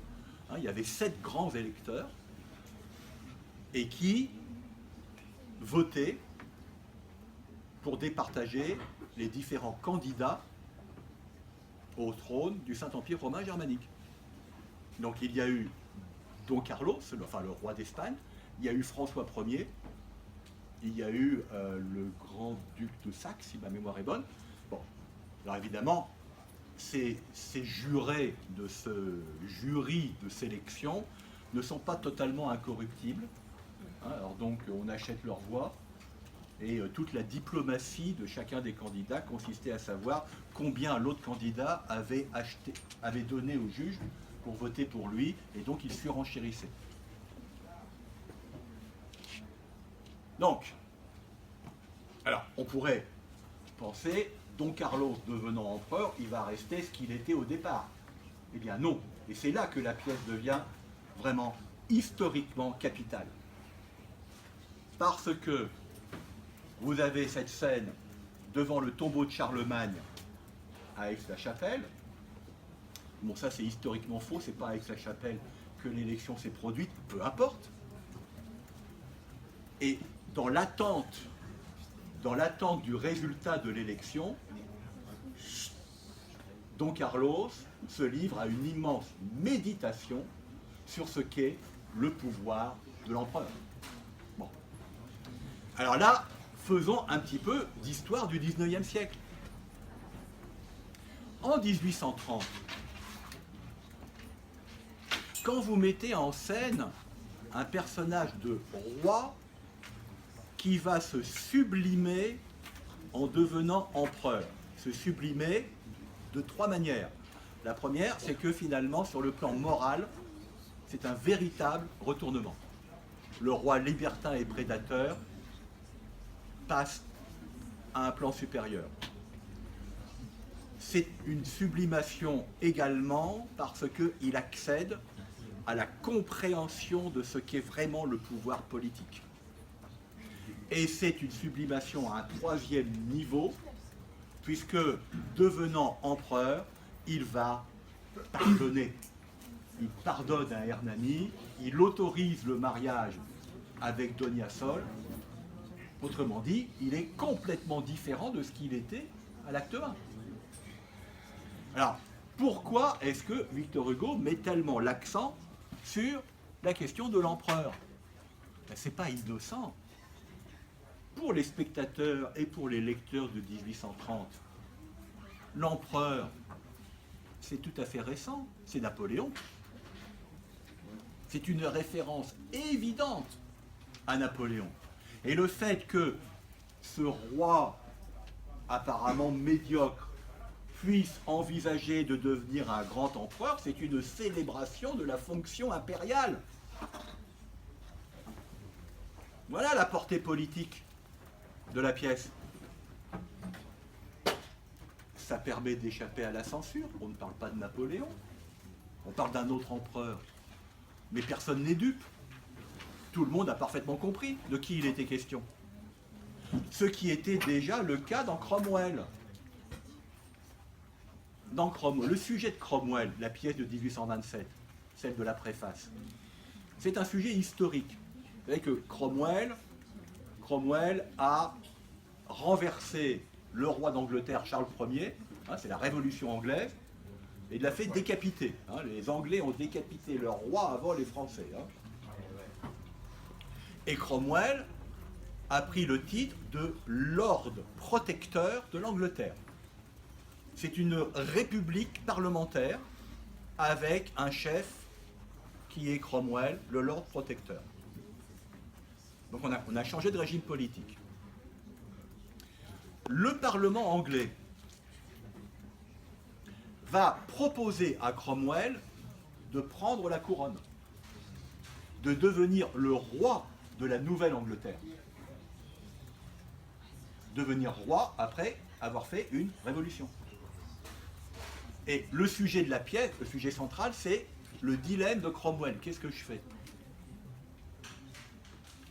Hein, il y avait 7 grands électeurs et qui votaient pour départager les différents candidats au trône du Saint-Empire romain germanique. Donc il y a eu Don Carlos, enfin le roi d'Espagne, il y a eu François Ier, il y a eu le grand-duc de Saxe, si ma mémoire est bonne. Bon, alors évidemment, ces jurés de ce jury de sélection ne sont pas totalement incorruptibles. Hein, alors donc on achète leur voix. Et toute la diplomatie de chacun des candidats consistait à savoir combien l'autre candidat avait donné au juge pour voter pour lui, et donc il surenchérissait. Donc, alors on pourrait penser, Don Carlos devenant empereur, il va rester ce qu'il était au départ. Eh bien non, et c'est là que la pièce devient vraiment historiquement capitale. Parce que vous avez cette scène devant le tombeau de Charlemagne à Aix-la-Chapelle. Bon, ça c'est historiquement faux, c'est pas à Aix-la-Chapelle que l'élection s'est produite, peu importe. Et dans l'attente du résultat de l'élection, Don Carlos se livre à une immense méditation sur ce qu'est le pouvoir de l'empereur. Bon. Alors là, faisons un petit peu d'histoire du 19e siècle. En 1830, quand vous mettez en scène un personnage de roi qui va se sublimer en devenant empereur, se sublimer de 3 manières. La première, c'est que finalement, sur le plan moral, c'est un véritable retournement. Le roi libertin et prédateur passe à un plan supérieur. C'est une sublimation également parce qu'il accède à la compréhension de ce qu'est vraiment le pouvoir politique. Et c'est une sublimation à un 3e niveau, puisque devenant empereur, il va pardonner. Il pardonne à Hernani, il autorise le mariage avec Donia Sol. Autrement dit, il est complètement différent de ce qu'il était à l'acte 1. Alors, pourquoi est-ce que Victor Hugo met tellement l'accent sur la question de l'empereur? Ben, c'est pas innocent. Pour les spectateurs et pour les lecteurs de 1830, l'empereur, c'est tout à fait récent, c'est Napoléon. C'est une référence évidente à Napoléon. Et le fait que ce roi apparemment médiocre puisse envisager de devenir un grand empereur, c'est une célébration de la fonction impériale. Voilà la portée politique de la pièce. Ça permet d'échapper à la censure. On ne parle pas de Napoléon, on parle d'un autre empereur. Mais personne n'est dupe. Tout le monde a parfaitement compris de qui il était question. Ce qui était déjà le cas dans Cromwell. Dans Cromwell, le sujet de Cromwell, la pièce de 1827, celle de la préface, c'est un sujet historique. Vous savez que Cromwell a renversé le roi d'Angleterre, Charles Ier, hein, c'est la Révolution anglaise, et il l'a fait décapiter. Hein. Les Anglais ont décapité leur roi avant les Français. Hein. Et Cromwell a pris le titre de Lord protecteur de l'Angleterre. C'est une république parlementaire avec un chef qui est Cromwell, le Lord protecteur. Donc on a changé de régime politique. Le Parlement anglais va proposer à Cromwell de prendre la couronne, de devenir le roi de la Nouvelle-Angleterre. Devenir roi après avoir fait une révolution. Et le sujet de la pièce, le sujet central, c'est le dilemme de Cromwell. Qu'est-ce que je fais?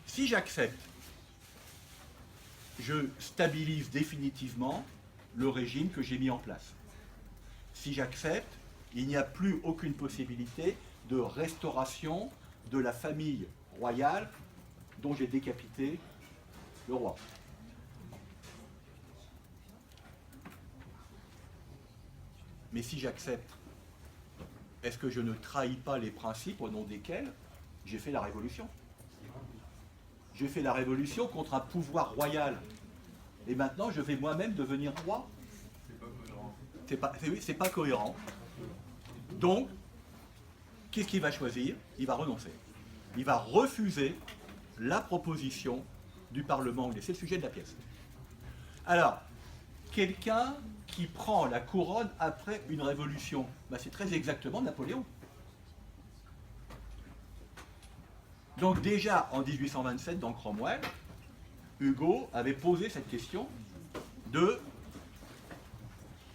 Si j'accepte, je stabilise définitivement le régime que j'ai mis en place. Si j'accepte, il n'y a plus aucune possibilité de restauration de la famille royale dont j'ai décapité le roi. Mais si j'accepte, est-ce que je ne trahis pas les principes au nom desquels j'ai fait la révolution? J'ai fait la révolution contre un pouvoir royal. Et maintenant, je vais moi-même devenir roi. C'est pas cohérent. Donc, qu'est-ce qu'il va choisir? Il va renoncer. Il va refuser la proposition du Parlement anglais. C'est le sujet de la pièce. Alors, quelqu'un qui prend la couronne après une révolution, ben c'est très exactement Napoléon. Donc déjà en 1827 dans Cromwell, Hugo avait posé cette question de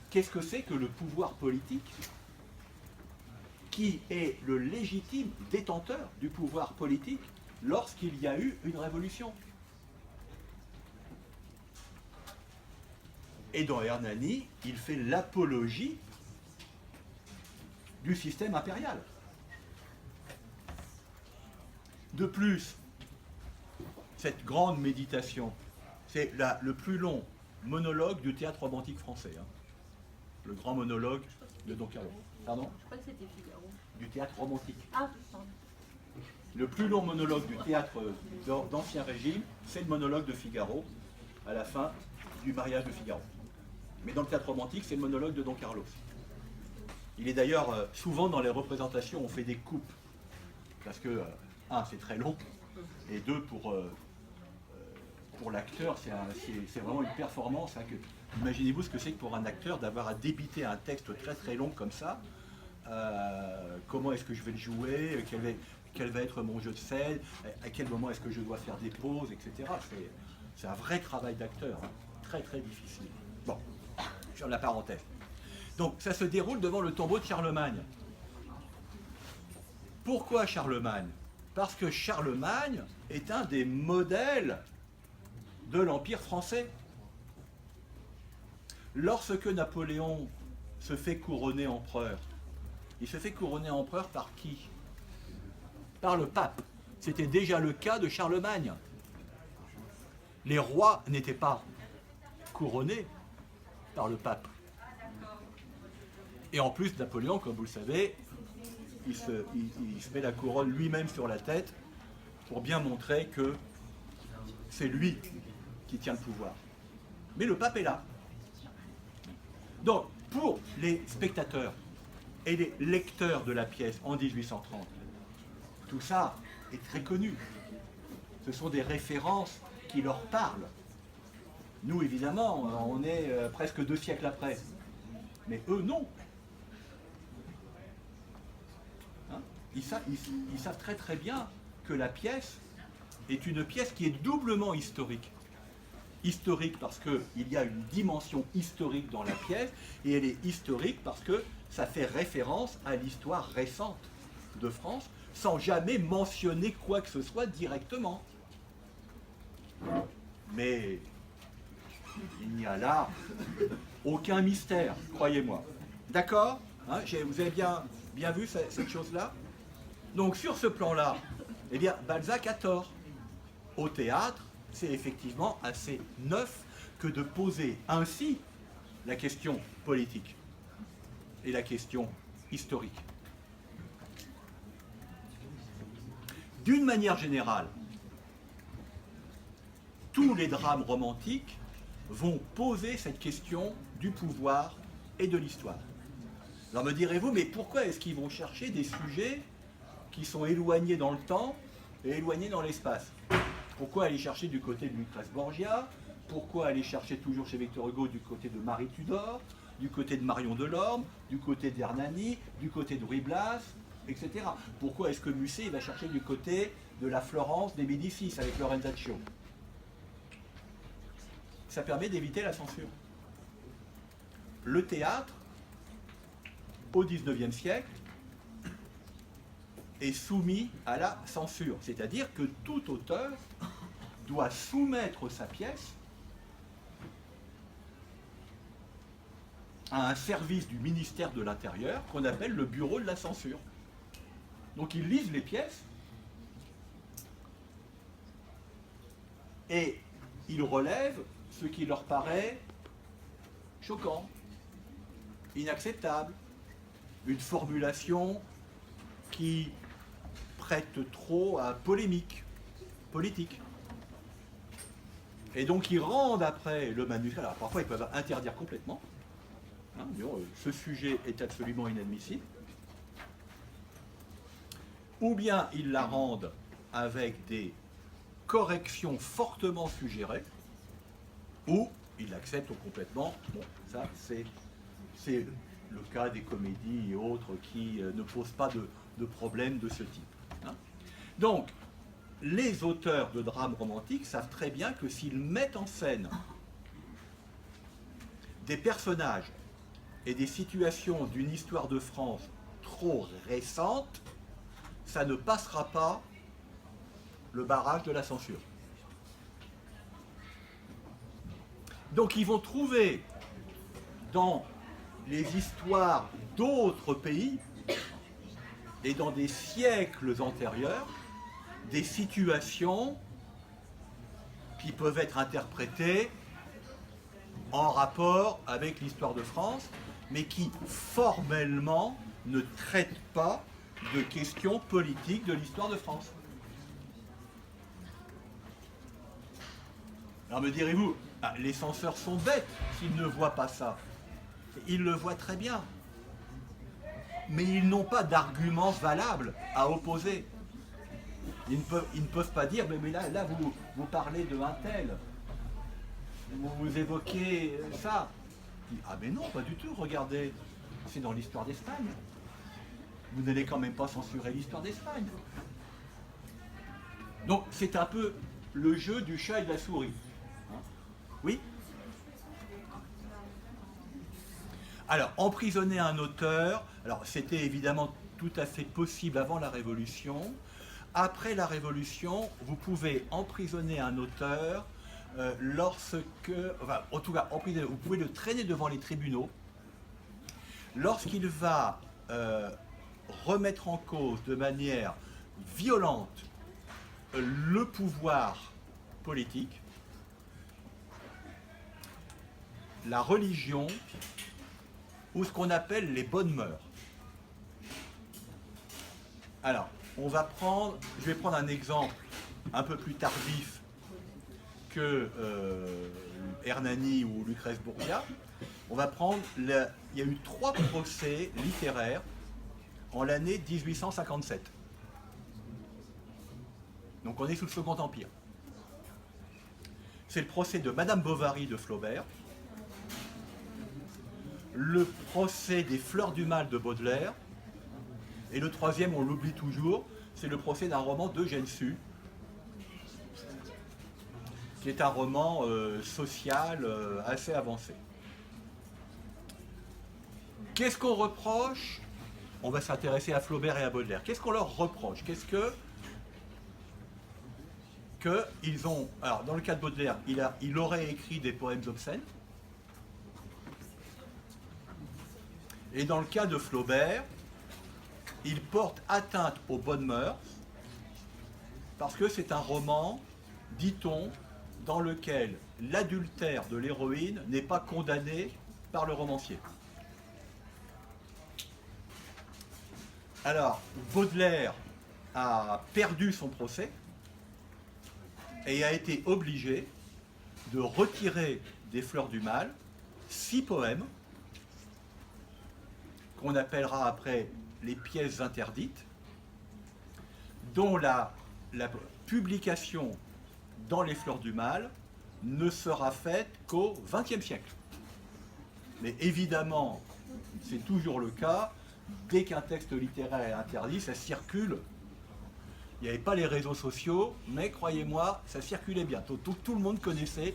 qu'est-ce que c'est que le pouvoir politique? Qui est le légitime détenteur du pouvoir politique lorsqu'il y a eu une révolution? Et dans Hernani, il fait l'apologie du système impérial. De plus, cette grande méditation, c'est le plus long monologue du théâtre romantique français. Hein. Le grand monologue de Don Carlos. Pardon? Je crois que c'était Figaro. Du théâtre romantique. Ah, pardon. Le plus long monologue du théâtre d'Ancien Régime, c'est le monologue de Figaro, à la fin du mariage de Figaro. Mais dans le théâtre romantique, c'est le monologue de Don Carlos. Il est d'ailleurs souvent dans les représentations, on fait des coupes. Parce que, un, c'est très long, et deux, pour l'acteur, c'est vraiment une performance. Hein, imaginez-vous ce que c'est que pour un acteur d'avoir à débiter un texte très très long comme ça. Comment est-ce que je vais le jouer? Quel va être mon jeu de scène? À quel moment est-ce que je dois faire des pauses, etc. C'est un vrai travail d'acteur, hein, très très difficile. Bon, je ferme la parenthèse. Donc ça se déroule devant le tombeau de Charlemagne. Pourquoi Charlemagne? Parce que Charlemagne est un des modèles de l'Empire français. Lorsque Napoléon se fait couronner empereur, il se fait couronner empereur par qui? Par le pape. C'était déjà le cas de Charlemagne. Les rois n'étaient pas couronnés par le pape. Et en plus, Napoléon, comme vous le savez, il se met la couronne lui-même sur la tête pour bien montrer que c'est lui qui tient le pouvoir. Mais le pape est là. Donc, pour les spectateurs et les lecteurs de la pièce en 1830, tout ça est très connu. Ce sont des références qui leur parlent. Nous, évidemment, on est presque 2 siècles après. Mais eux, non. Hein? Ils savent très très bien que la pièce est une pièce qui est doublement historique. Historique parce qu'il y a une dimension historique dans la pièce, et elle est historique parce que ça fait référence à l'histoire récente de France, sans jamais mentionner quoi que ce soit directement. Mais il n'y a là aucun mystère, croyez-moi. D'accord, hein, vous avez bien vu cette chose-là? Donc sur ce plan-là, Eh bien, Balzac a tort. Au théâtre, c'est effectivement assez neuf que de poser ainsi la question politique et la question historique. D'une manière générale, tous les drames romantiques vont poser cette question du pouvoir et de l'histoire. Alors me direz-vous, mais pourquoi est-ce qu'ils vont chercher des sujets qui sont éloignés dans le temps et éloignés dans l'espace? Pourquoi aller chercher du côté de Lucrèce Borgia? Pourquoi aller chercher toujours chez Victor Hugo du côté de Marie Tudor, du côté de Marion Delorme, du côté d'Hernani, du côté de Ruy Blas, etc. Pourquoi est-ce que Musset va chercher du côté de la Florence des Médicis avec Lorenzaccio? Ça permet d'éviter la censure. Le théâtre, au XIXe siècle, est soumis à la censure. C'est-à-dire que tout auteur doit soumettre sa pièce à un service du ministère de l'Intérieur qu'on appelle le bureau de la censure. Donc ils lisent les pièces et ils relèvent ce qui leur paraît choquant, inacceptable, une formulation qui prête trop à polémique politique. Et donc ils rendent après le manuscrit. Alors parfois ils peuvent interdire complètement. Hein, disons, ce sujet est absolument inadmissible. Ou bien ils la rendent avec des corrections fortement suggérées, ou ils l'acceptent complètement. Bon, ça c'est le cas des comédies et autres qui ne posent pas de problème de ce type. Hein. Donc, les auteurs de drames romantiques savent très bien que s'ils mettent en scène des personnages et des situations d'une histoire de France trop récente, ça ne passera pas le barrage de la censure. Donc ils vont trouver dans les histoires d'autres pays et dans des siècles antérieurs des situations qui peuvent être interprétées en rapport avec l'histoire de France, mais qui formellement ne traitent pas de questions politiques de l'histoire de France. Alors me direz-vous, ah, les censeurs sont bêtes s'ils ne voient pas ça. Ils le voient très bien. Mais ils n'ont pas d'arguments valables à opposer. Ils ne peuvent pas dire, mais là vous parlez de un tel. Vous évoquez ça. Ah mais non, pas du tout, regardez. C'est dans l'histoire d'Espagne. Vous n'allez quand même pas censurer l'histoire d'Espagne. Donc c'est un peu le jeu du chat et de la souris. Hein? Oui ? Alors, emprisonner un auteur, alors c'était évidemment tout à fait possible avant la Révolution. Après la Révolution, vous pouvez emprisonner un auteur lorsque, enfin, en tout cas, vous pouvez le traîner devant les tribunaux lorsqu'il va remettre en cause de manière violente le pouvoir politique, la religion, ou ce qu'on appelle les bonnes mœurs. Alors, je vais prendre un exemple un peu plus tardif que Hernani ou Lucrèce Borgia. On va prendre, il y a eu 3 procès littéraires en l'année 1857. Donc on est sous le Second Empire. C'est le procès de Madame Bovary de Flaubert, le procès des Fleurs du Mal de Baudelaire, et le troisième, on l'oublie toujours, c'est le procès d'un roman d'Eugène Sue, qui est un roman social assez avancé. Qu'est-ce qu'on reproche? On va s'intéresser à Flaubert et à Baudelaire. Qu'est-ce qu'on leur reproche? Qu'est-ce qu'ils ont... Alors, dans le cas de Baudelaire, il aurait écrit des poèmes obscènes. Et dans le cas de Flaubert, il porte atteinte aux bonnes mœurs Parce que c'est un roman, dit-on, dans lequel l'adultère de l'héroïne n'est pas condamné par le romancier. Alors, Baudelaire a perdu son procès et a été obligé de retirer des Fleurs du Mal 6 poèmes qu'on appellera après les pièces interdites, dont la publication dans les Fleurs du Mal ne sera faite qu'au XXe siècle. Mais évidemment, c'est toujours le cas, dès qu'un texte littéraire est interdit, ça circule. Il n'y avait pas les réseaux sociaux, mais croyez-moi, ça circulait bien. Tout le monde connaissait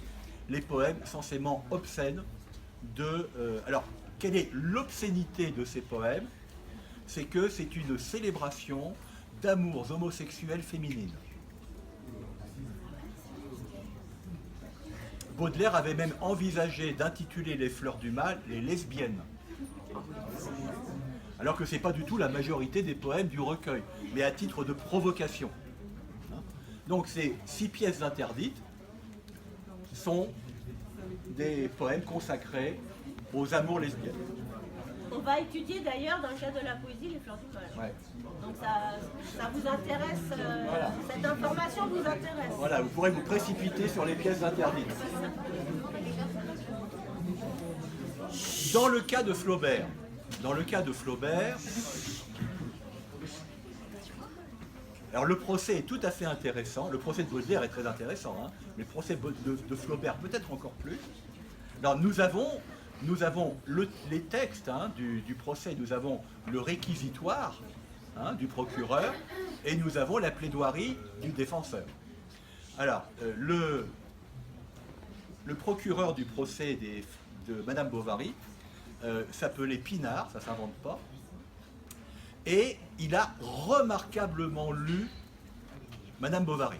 les poèmes censément obscènes de... alors, quelle est l'obscénité de ces poèmes? C'est que c'est une célébration d'amours homosexuels féminines. Baudelaire avait même envisagé d'intituler les Fleurs du Mal les lesbiennes. Alors que ce n'est pas du tout la majorité des poèmes du recueil, mais à titre de provocation. Donc ces 6 pièces interdites sont des poèmes consacrés aux amours lesbiennes. On va étudier d'ailleurs dans le cadre de la poésie les Fleurs du Mal. Ouais. Donc ça vous intéresse, Voilà. cette information vous intéresse. Voilà, vous pourrez vous précipiter sur les pièces interdites. Dans le cas de Flaubert, alors le procès est tout à fait intéressant, le procès de Baudelaire est très intéressant, hein, mais le procès de Flaubert peut-être encore plus. Alors nous avons les textes du procès, nous avons le réquisitoire du procureur et nous avons la plaidoirie du défenseur. Alors, le procureur du procès de Madame Bovary s'appelait Pinard, ça ne s'invente pas, et il a remarquablement lu Madame Bovary.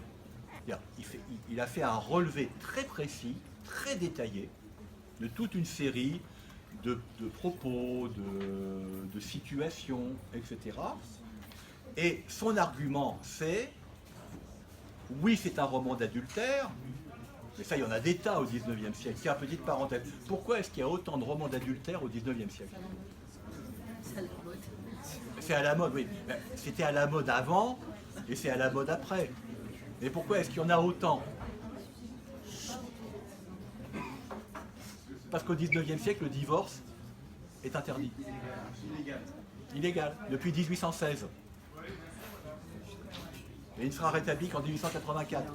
Il a fait un relevé très précis, très détaillé, de toute une série de propos, de situations, etc. Et son argument, c'est, oui, c'est un roman d'adultère, mais ça, il y en a des tas au XIXe siècle. Tiens, petite parenthèse. Pourquoi est-ce qu'il y a autant de romans d'adultère au XIXe siècle? C'est à la mode, oui. C'était à la mode avant, et c'est à la mode après. Mais pourquoi est-ce qu'il y en a autant? Parce qu'au XIXe siècle, le divorce est interdit. Illégal, depuis 1816. Et il sera rétabli qu'en 1884.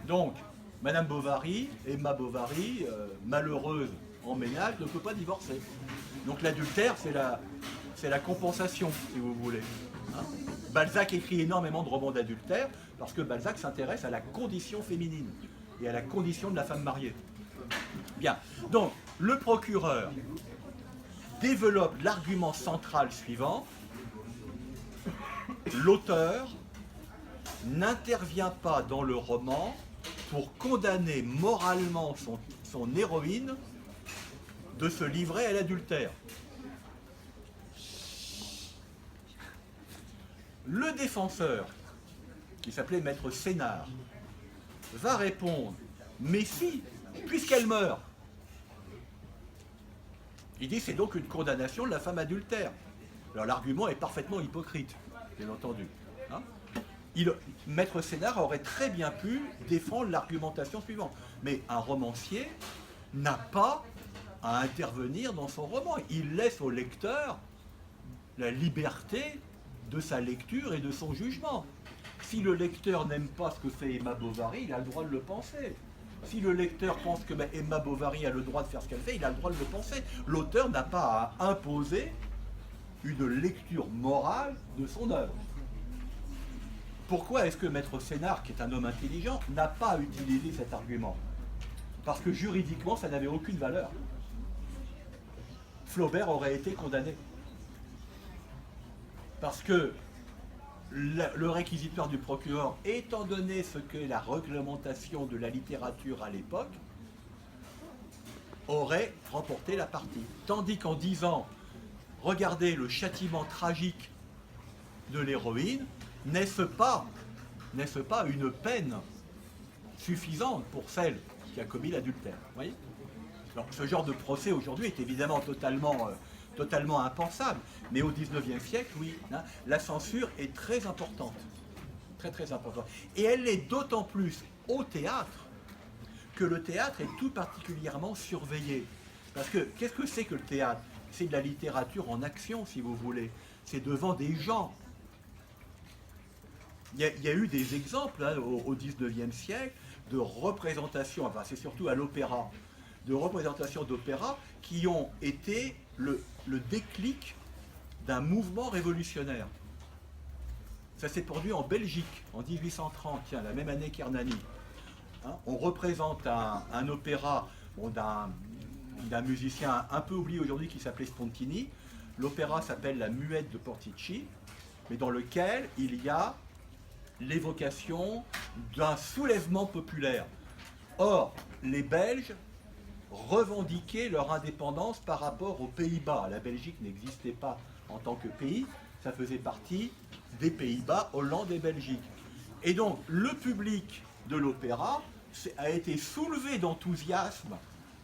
Donc, Madame Bovary, Emma Bovary, malheureuse en ménage, ne peut pas divorcer. Donc l'adultère, c'est la compensation, si vous voulez. Hein? Balzac écrit énormément de romans d'adultère parce que Balzac s'intéresse à la condition féminine et à la condition de la femme mariée. Bien, donc le procureur développe l'argument central suivant. L'auteur n'intervient pas dans le roman pour condamner moralement son héroïne de se livrer à l'adultère. Le défenseur, qui s'appelait Maître Sénard, va répondre « Mais si, puisqu'elle meurt !» Il dit « C'est donc une condamnation de la femme adultère. » Alors l'argument est parfaitement hypocrite, bien entendu. Hein. Maître Sénard aurait très bien pu défendre l'argumentation suivante. Mais un romancier n'a pas à intervenir dans son roman. Il laisse au lecteur la liberté de sa lecture et de son jugement. Si le lecteur n'aime pas ce que fait Emma Bovary, il a le droit de le penser. Si le lecteur pense que Emma Bovary a le droit de faire ce qu'elle fait, il a le droit de le penser. L'auteur n'a pas à imposer une lecture morale de son œuvre. Pourquoi est-ce que Maître Sénard, qui est un homme intelligent, n'a pas utilisé cet argument? Parce que juridiquement, ça n'avait aucune valeur. Flaubert aurait été condamné. Parce que le réquisitoire du procureur, étant donné ce qu'est la réglementation de la littérature à l'époque, aurait remporté la partie. Tandis qu'en disant, regardez le châtiment tragique de l'héroïne, n'est-ce pas n'est-ce pas une peine suffisante pour celle qui a commis l'adultère? Vous voyez? Alors, ce genre de procès aujourd'hui est évidemment totalement impensable, mais au XIXe siècle, oui, hein, la censure est très importante, très importante. Et elle l'est d'autant plus au théâtre que le théâtre est tout particulièrement surveillé. Parce que qu'est-ce que c'est que le théâtre? C'est de la littérature en action, si vous voulez. C'est devant des gens. Il y a eu des exemples hein, au XIXe siècle de représentations, enfin c'est surtout à l'opéra, de représentations d'opéra qui ont été le déclic d'un mouvement révolutionnaire. Ça s'est produit en Belgique en 1830, tiens, la même année qu'Hernani. Hein, on représente un opéra bon, d'un musicien un peu oublié aujourd'hui qui s'appelait Spontini. L'opéra s'appelle La Muette de Portici, mais dans lequel il y a l'évocation d'un soulèvement populaire. Or, les Belges revendiquaient leur indépendance par rapport aux Pays-Bas. La Belgique n'existait pas en tant que pays, ça faisait partie des Pays-Bas, Hollande et Belgique. Et donc, le public de l'opéra a été soulevé d'enthousiasme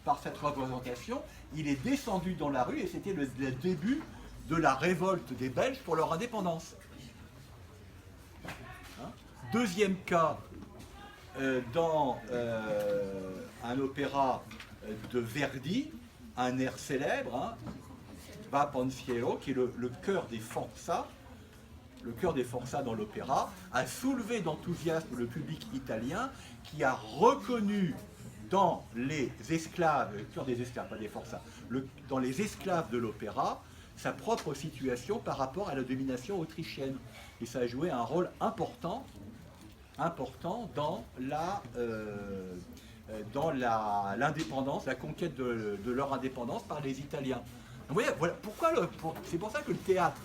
par cette représentation. Il est descendu dans la rue et c'était le début de la révolte des Belges pour leur indépendance. Hein? Deuxième cas, dans un opéra de Verdi, un air célèbre, hein, Va Pensiero, qui est le chœur des Forçats. Le chœur des Forçats dans l'opéra a soulevé d'enthousiasme le public italien qui a reconnu dans les esclaves, le chœur des esclaves, pas des Forçats, dans les esclaves de l'opéra, sa propre situation par rapport à la domination autrichienne. Et ça a joué un rôle important dans l'indépendance, la conquête de leur indépendance par les Italiens. Vous voyez, voilà, c'est pour ça que le théâtre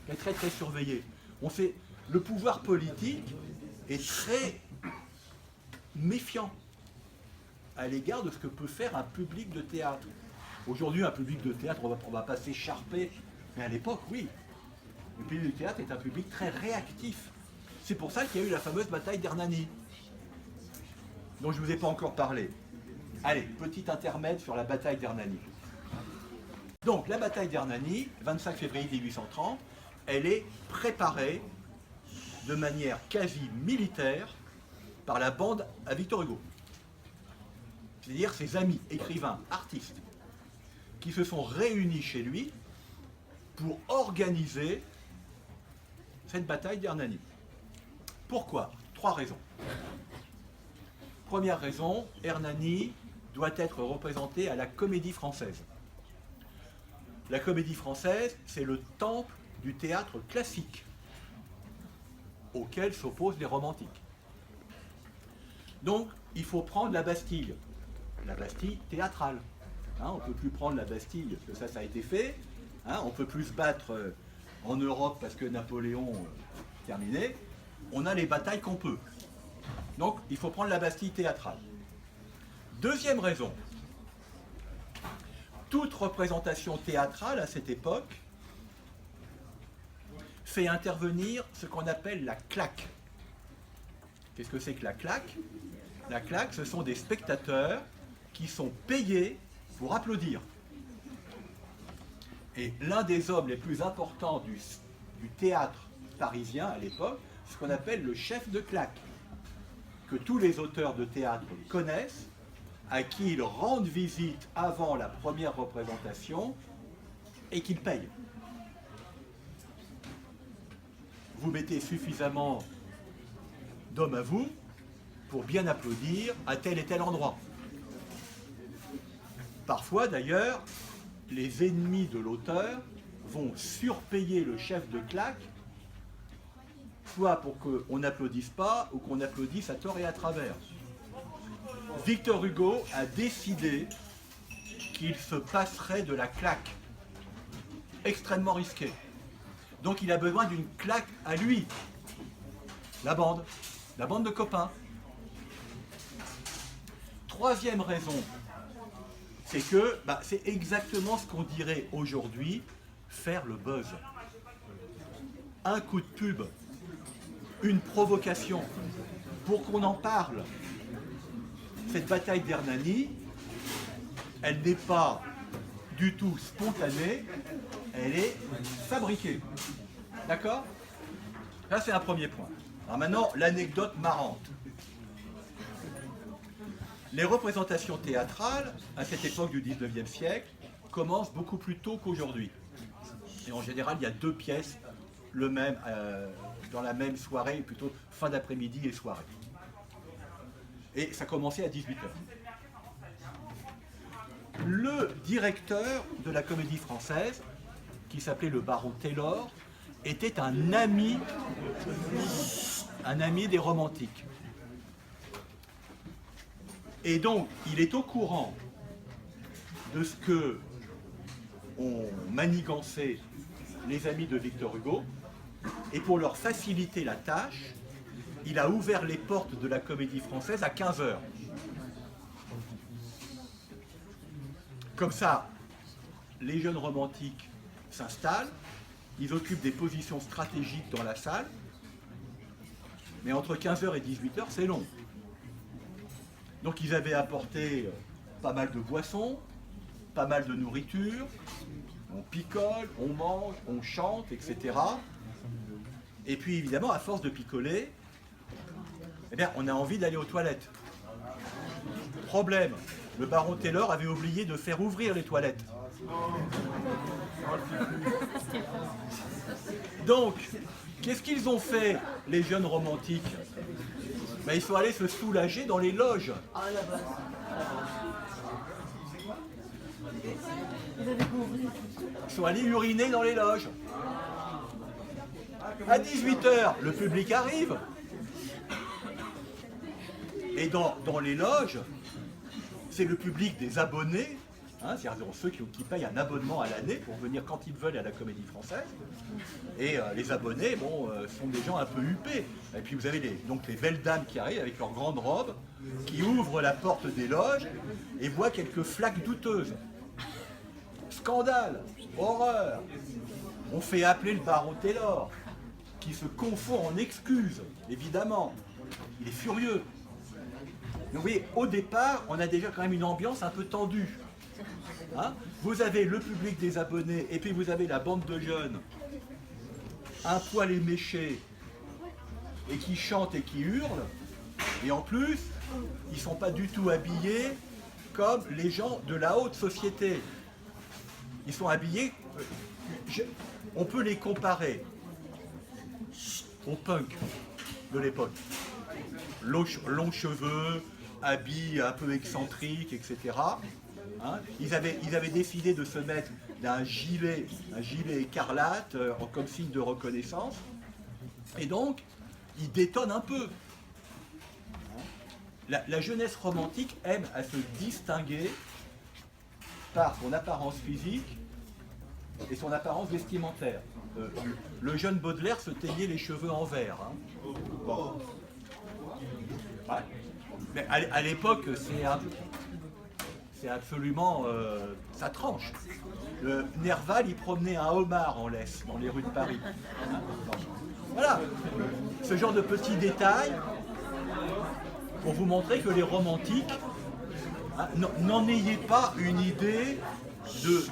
est très surveillé. Le pouvoir politique est très méfiant à l'égard de ce que peut faire un public de théâtre. Aujourd'hui, un public de théâtre, on va pas s'écharper, mais à l'époque, oui. Le public de théâtre est un public très réactif. C'est pour ça qu'il y a eu la fameuse bataille d'Hernani, dont je ne vous ai pas encore parlé. Allez, petit intermède sur la bataille d'Hernani. Donc, la bataille d'Hernani, 25 février 1830, elle est préparée de manière quasi militaire par la bande à Victor Hugo. C'est-à-dire ses amis, écrivains, artistes, qui se sont réunis chez lui pour organiser cette bataille d'Hernani. Pourquoi? 3 raisons. Première raison, Hernani doit être représenté à la Comédie Française. La Comédie Française, c'est le temple du théâtre classique, auquel s'opposent les romantiques. Donc, il faut prendre la Bastille théâtrale. Hein, on ne peut plus prendre la Bastille, parce que ça a été fait. Hein, on ne peut plus se battre en Europe parce que Napoléon terminé. On a les batailles qu'on peut. Donc, il faut prendre la Bastille théâtrale. Deuxième raison, toute représentation théâtrale à cette époque fait intervenir ce qu'on appelle la claque. Qu'est-ce que c'est que la claque? La claque, ce sont des spectateurs qui sont payés pour applaudir. Et l'un des hommes les plus importants du théâtre parisien à l'époque, ce qu'on appelle le chef de claque, que tous les auteurs de théâtre connaissent, à qui ils rendent visite avant la première représentation et qu'ils payent. Vous mettez suffisamment d'hommes à vous pour bien applaudir à tel et tel endroit. Parfois d'ailleurs, les ennemis de l'auteur vont surpayer le chef de claque, soit pour qu'on n'applaudisse pas ou qu'on applaudisse à tort et à travers. Victor Hugo a décidé qu'il se passerait de la claque, extrêmement risqué. Donc il a besoin d'une claque à lui, la bande de copains. Troisième raison, c'est que c'est exactement ce qu'on dirait aujourd'hui, faire le buzz. Un coup de pub une provocation pour qu'on en parle. Cette bataille d'Hernani, elle n'est pas du tout spontanée, elle est fabriquée. D'accord? Là, c'est un premier point. Alors maintenant, l'anecdote marrante. Les représentations théâtrales, à cette époque du 19e siècle, commencent beaucoup plus tôt qu'aujourd'hui. Et en général, il y a 2 pièces dans la même soirée, plutôt fin d'après-midi et soirée. Et ça commençait à 18h. Le directeur de la Comédie Française, qui s'appelait le baron Taylor, était un ami des romantiques. Et donc, il est au courant de ce que ont manigancé les amis de Victor Hugo, et pour leur faciliter la tâche, il a ouvert les portes de la Comédie Française à 15h. Comme ça, les jeunes romantiques s'installent, ils occupent des positions stratégiques dans la salle, mais entre 15h et 18h, c'est long. Donc ils avaient apporté pas mal de boissons, pas mal de nourriture, on picole, on mange, on chante, etc. Et puis évidemment, à force de picoler, eh bien, on a envie d'aller aux toilettes. Problème, le baron Taylor avait oublié de faire ouvrir les toilettes. Donc, qu'est-ce qu'ils ont fait, les jeunes romantiques? Ben, ils sont allés se soulager dans les loges. Ils sont allés uriner dans les loges. À 18h, le public arrive. Et dans les loges, c'est le public des abonnés, hein, c'est-à-dire ceux qui payent un abonnement à l'année pour venir quand ils veulent à la Comédie Française. Et les abonnés, sont des gens un peu huppés. Et puis vous avez donc les belles dames qui arrivent avec leurs grandes robes, qui ouvrent la porte des loges et voient quelques flaques douteuses. Scandale, horreur. On fait appeler le baron Taylor, qui se confond en excuses, évidemment. Il est furieux. Donc vous voyez, au départ, on a déjà quand même une ambiance un peu tendue. Hein, vous avez le public des abonnés, et puis vous avez la bande de jeunes, un poil éméché, et qui chantent et qui hurlent, et en plus, ils ne sont pas du tout habillés comme les gens de la haute société. Ils sont habillés, on peut les comparer aux punks de l'époque. Longs cheveux, habits un peu excentriques, etc. Hein, ils avaient décidé de se mettre un gilet écarlate comme signe de reconnaissance. Et donc, ils détonnent un peu. La jeunesse romantique aime à se distinguer par son apparence physique et son apparence vestimentaire. Le jeune Baudelaire se teignait les cheveux en vert. Hein. Bon. Ouais. Mais à l'époque, c'est absolument... ça tranche. Nerval, il promenait un homard en laisse dans les rues de Paris. Hein. Voilà. Ce genre de petits détails pour vous montrer que les romantiques, hein, n'en ayez pas une idée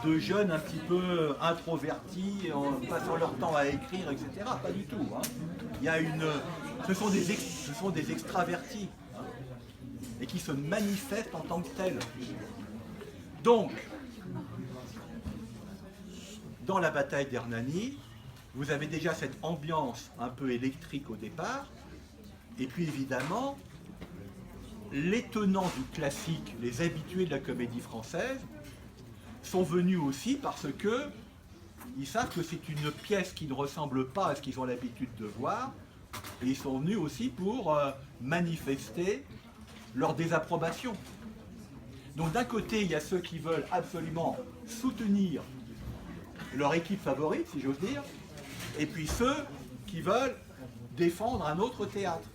de jeunes un petit peu introvertis, en passant leur temps à écrire, etc. Pas du tout. Hein. Il y a ce sont des extravertis, hein, et qui se manifestent en tant que tels. Donc, dans la bataille d'Hernani, vous avez déjà cette ambiance un peu électrique au départ, et puis évidemment, les tenants du classique, les habitués de la Comédie Française, sont venus aussi parce que ils savent que c'est une pièce qui ne ressemble pas à ce qu'ils ont l'habitude de voir, et ils sont venus aussi pour manifester leur désapprobation. Donc d'un côté, il y a ceux qui veulent absolument soutenir leur équipe favorite, si j'ose dire, et puis ceux qui veulent défendre un autre théâtre.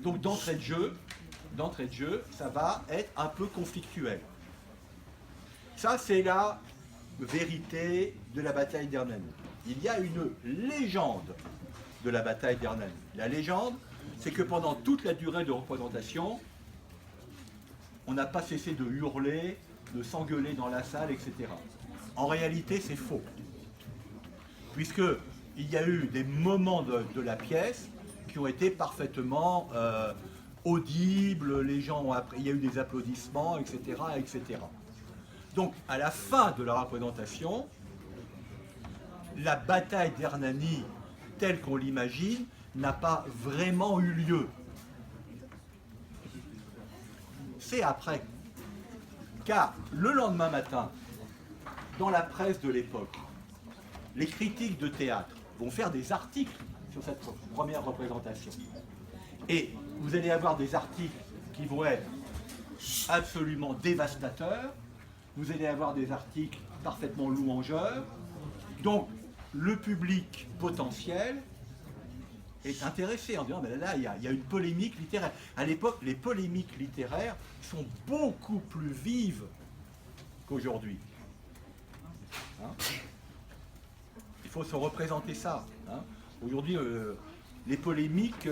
Donc d'entrée de jeu, ça va être un peu conflictuel. Ça, c'est la vérité de la bataille d'Hernani. Il y a une légende de la bataille d'Hernani. La légende, c'est que pendant toute la durée de représentation, on n'a pas cessé de hurler, de s'engueuler dans la salle, etc. En réalité, c'est faux. Puisqu'il y a eu des moments de la pièce qui ont été parfaitement audibles, les gens il y a eu des applaudissements, etc., etc. Donc, à la fin de la représentation, la bataille d'Hernani, telle qu'on l'imagine, n'a pas vraiment eu lieu. C'est après. Car le lendemain matin, dans la presse de l'époque, les critiques de théâtre vont faire des articles sur cette première représentation. Et vous allez avoir des articles qui vont être absolument dévastateurs, vous allez avoir des articles parfaitement louangeurs. Donc, le public potentiel est intéressé en disant, ben là, il y a une polémique littéraire. À l'époque, les polémiques littéraires sont beaucoup plus vives qu'aujourd'hui. Hein? Il faut se représenter ça. Hein? Aujourd'hui, les polémiques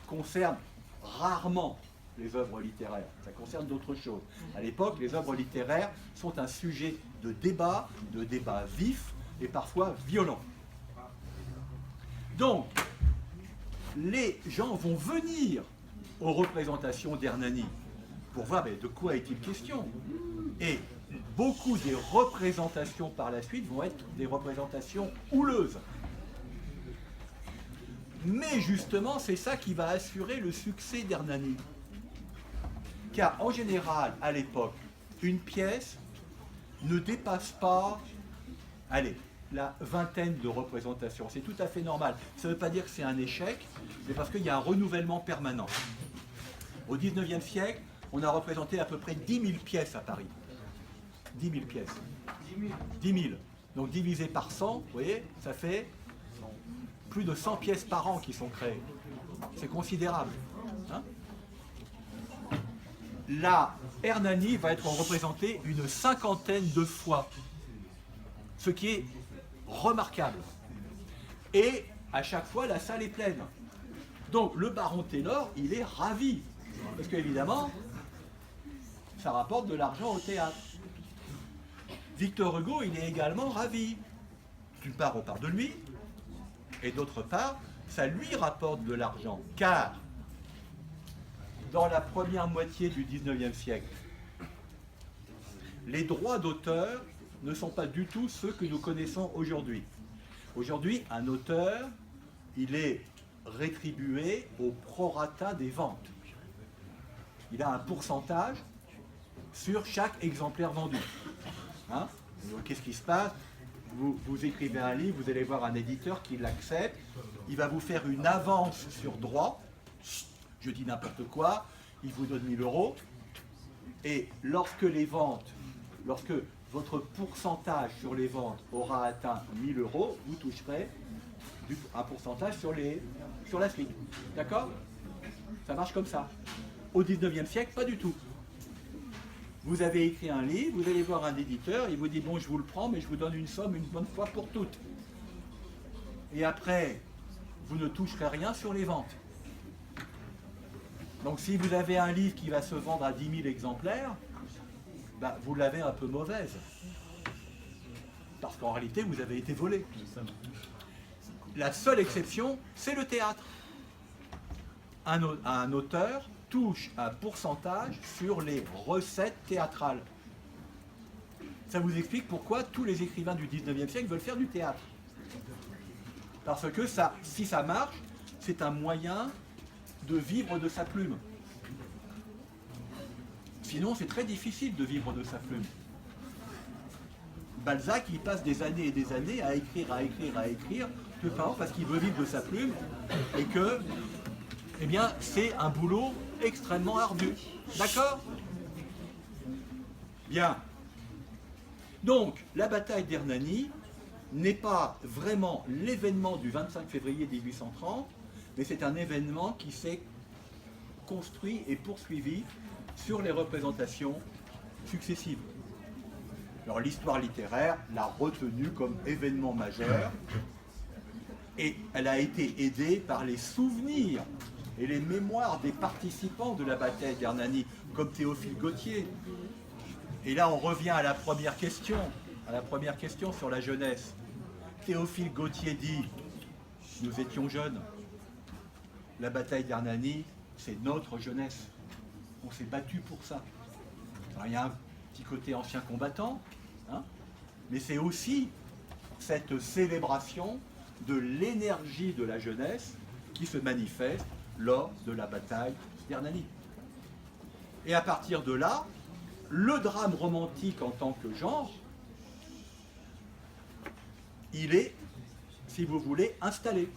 concernent rarement les œuvres littéraires. Ça concerne d'autres choses. À l'époque, les œuvres littéraires sont un sujet de débat vif et parfois violent. Donc, les gens vont venir aux représentations d'Hernani pour voir de quoi est-il question. Et beaucoup des représentations par la suite vont être des représentations houleuses. Mais justement, c'est ça qui va assurer le succès d'Hernani. Car en général, à l'époque, une pièce ne dépasse pas, allez, la vingtaine de représentations. C'est tout à fait normal. Ça ne veut pas dire que c'est un échec, mais parce qu'il y a un renouvellement permanent. Au XIXe siècle, on a représenté à peu près 10 000 pièces à Paris. 10 000 pièces. 10 000. Donc divisé par 100, vous voyez, ça fait plus de 100 pièces par an qui sont créées. C'est considérable. Hein? La Hernani va être représentée une cinquantaine de fois, ce qui est remarquable. Et à chaque fois, la salle est pleine. Donc le baron Taylor, il est ravi, parce qu'évidemment, ça rapporte de l'argent au théâtre. Victor Hugo, il est également ravi. D'une part, on parle de lui, et d'autre part, ça lui rapporte de l'argent, car dans la première moitié du XIXe siècle, les droits d'auteur ne sont pas du tout ceux que nous connaissons aujourd'hui. Aujourd'hui, un auteur, il est rétribué au prorata des ventes. Il a un pourcentage sur chaque exemplaire vendu. Hein? Qu'est-ce qui se passe? Vous écrivez un livre, vous allez voir un éditeur qui l'accepte, il va vous faire une avance sur droit, je dis n'importe quoi, il vous donne 1 000 €, et lorsque votre pourcentage sur les ventes aura atteint 1 000 €, vous toucherez un pourcentage sur la suite. D'accord? Ça marche comme ça. Au XIXe siècle, pas du tout. Vous avez écrit un livre, vous allez voir un éditeur, il vous dit, bon, je vous le prends, mais je vous donne une somme une bonne fois pour toutes. Et après, vous ne toucherez rien sur les ventes. Donc si vous avez un livre qui va se vendre à 10 000 exemplaires, bah, vous l'avez un peu mauvaise. Parce qu'en réalité, vous avez été volé. La seule exception, c'est le théâtre. Un auteur touche un pourcentage sur les recettes théâtrales. Ça vous explique pourquoi tous les écrivains du XIXe siècle veulent faire du théâtre. Parce que ça, si ça marche, c'est un moyen de vivre de sa plume. Sinon, c'est très difficile de vivre de sa plume. Balzac, il passe des années et des années à écrire, tout simplement parce qu'il veut vivre de sa plume et que, eh bien, c'est un boulot extrêmement ardu. D'accord? Bien. Donc, la bataille d'Hernani n'est pas vraiment l'événement du 25 février 1830, mais c'est un événement qui s'est construit et poursuivi sur les représentations successives. Alors l'histoire littéraire l'a retenu comme événement majeur, Et elle a été aidée par les souvenirs et les mémoires des participants de la bataille d'Hernani, comme Théophile Gautier. Et là, on revient à la première question sur la jeunesse. Théophile Gautier dit, nous étions jeunes. La bataille d'Hernani, c'est notre jeunesse. On s'est battu pour ça. Alors, il y a un petit côté ancien combattant, hein, mais c'est aussi cette célébration de l'énergie de la jeunesse qui se manifeste lors de la bataille d'Hernani. Et à partir de là, le drame romantique en tant que genre, il est, si vous voulez, installé.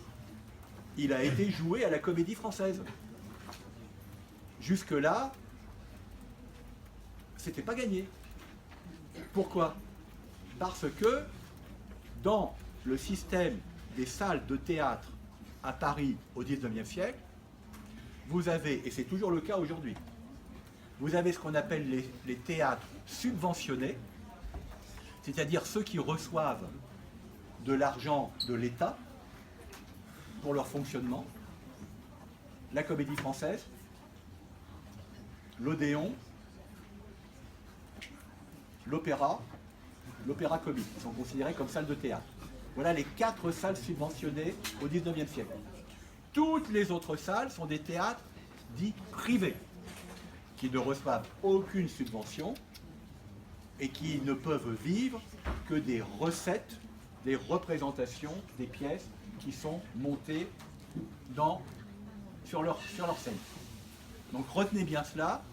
Il a été joué à la Comédie Française. Jusque-là, c'était pas gagné. Pourquoi? Parce que dans le système des salles de théâtre à Paris au XIXe siècle, vous avez, et c'est toujours le cas aujourd'hui, vous avez ce qu'on appelle les théâtres subventionnés, c'est-à-dire ceux qui reçoivent de l'argent de l'État pour leur fonctionnement, la Comédie Française, l'Odéon, l'Opéra Comique, qui sont considérés comme salles de théâtre. Voilà les 4 salles subventionnées au XIXe siècle. Toutes les autres salles sont des théâtres dits privés, qui ne reçoivent aucune subvention et qui ne peuvent vivre que des recettes, des représentations, des pièces qui sont montées sur leur scène. Donc retenez bien cela.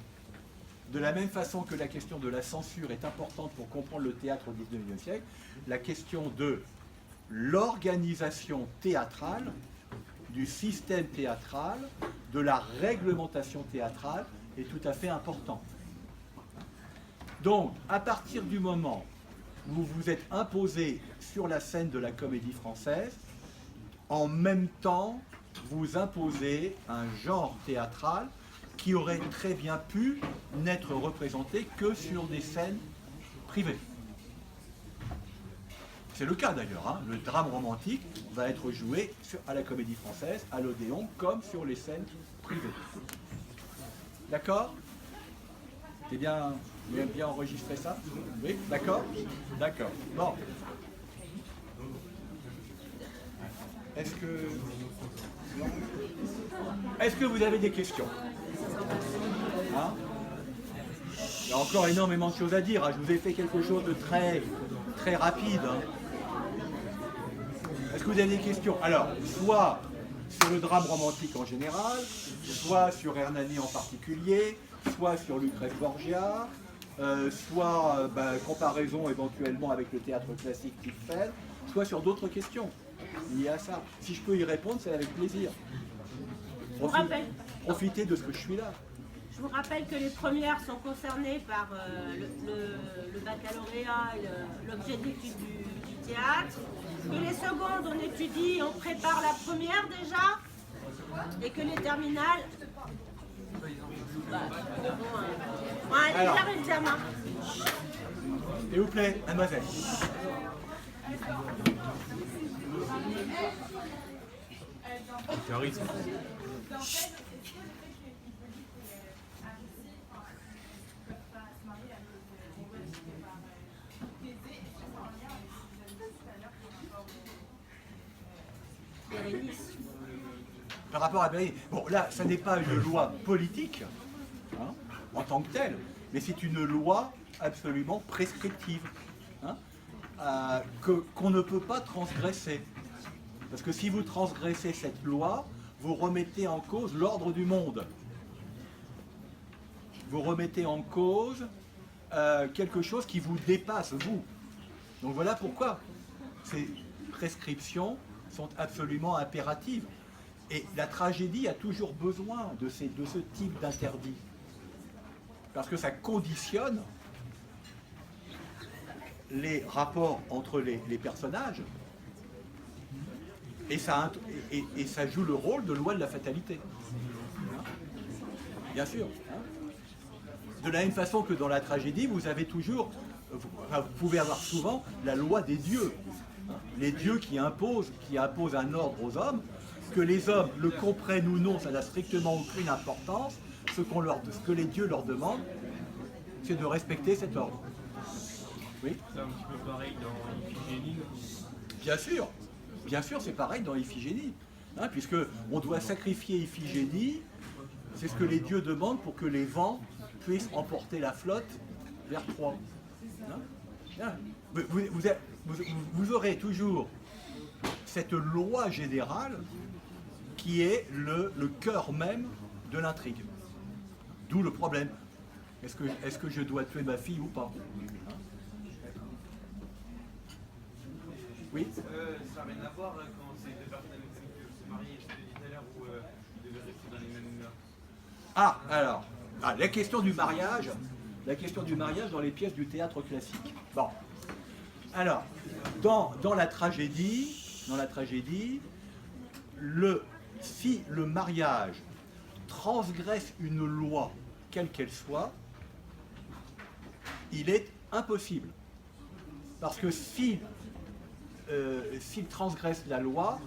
De la même façon que la question de la censure est importante pour comprendre le théâtre au XIXe siècle, la question de l'organisation théâtrale, du système théâtral, de la réglementation théâtrale est tout à fait important. Donc, à partir du moment où vous vous êtes imposé sur la scène de la Comédie Française, en même temps, vous imposez un genre théâtral qui aurait très bien pu n'être représenté que sur des scènes privées. C'est le cas d'ailleurs, hein. Le drame romantique va être joué à la Comédie Française, à l'Odéon, comme sur les scènes privées. D'accord? Vous avez bien enregistré ça? Oui, d'accord? D'accord. Bon. Est-ce que vous avez des questions? Hein? Il y a encore énormément de choses à dire. Hein. Je vous ai fait quelque chose de très, très rapide. Hein. Est-ce que vous avez des questions? Alors, soit sur le drame romantique en général, soit sur Hernani en particulier, soit sur Lucrèce Borgia, soit comparaison éventuellement avec le théâtre classique Tipfel, soit sur d'autres questions liées à ça. Si je peux y répondre, c'est avec plaisir. Profitez de ce que je suis là. Je vous rappelle que les premières sont concernées par le baccalauréat et l'objet d'étude du théâtre. Que les secondes, on étudie, on prépare la première déjà. Et que les terminales... Alors, l'examen. S'il vous plaît, mademoiselle. Charisme. Par rapport à Bérénice. Bon, là, ça n'est pas une loi politique, hein, en tant que telle, mais c'est une loi absolument prescriptive, hein, qu'on ne peut pas transgresser. Parce que si vous transgressez cette loi, vous remettez en cause l'ordre du monde. Vous remettez en cause quelque chose qui vous dépasse, vous. Donc voilà pourquoi ces prescriptions sont absolument impératives. Et la tragédie a toujours besoin de ce type d'interdit. Parce que ça conditionne les rapports entre les personnages et ça joue le rôle de loi de la fatalité. Hein? Bien sûr. Hein? De la même façon que dans la tragédie, vous avez toujours, vous pouvez avoir souvent la loi des dieux. Hein? les dieux qui imposent un ordre aux hommes, que les hommes le comprennent ou non, ça n'a strictement aucune importance. Ce que les dieux leur demandent, c'est de respecter cet ordre. Oui. C'est un petit peu pareil dans Iphigénie. Bien sûr, c'est pareil dans Iphigénie, hein, puisque on doit sacrifier Iphigénie. C'est ce que les dieux demandent pour que les vents puissent emporter la flotte vers Troie. Hein. Vous aurez toujours cette loi générale qui est le cœur même de l'intrigue. D'où le problème. Est-ce que je dois tuer ma fille ou pas? Oui. Ça n'a rien à voir quand c'est deux personnes qui se marient, je te dis tout à l'heure, où ils devaient rester dans les mêmes mœurs. Ah, alors, la question du mariage dans les pièces du théâtre classique. Bon, alors, dans la tragédie, si le mariage transgresse une loi, quelle qu'elle soit, il est impossible. Parce que s'il transgresse la loi,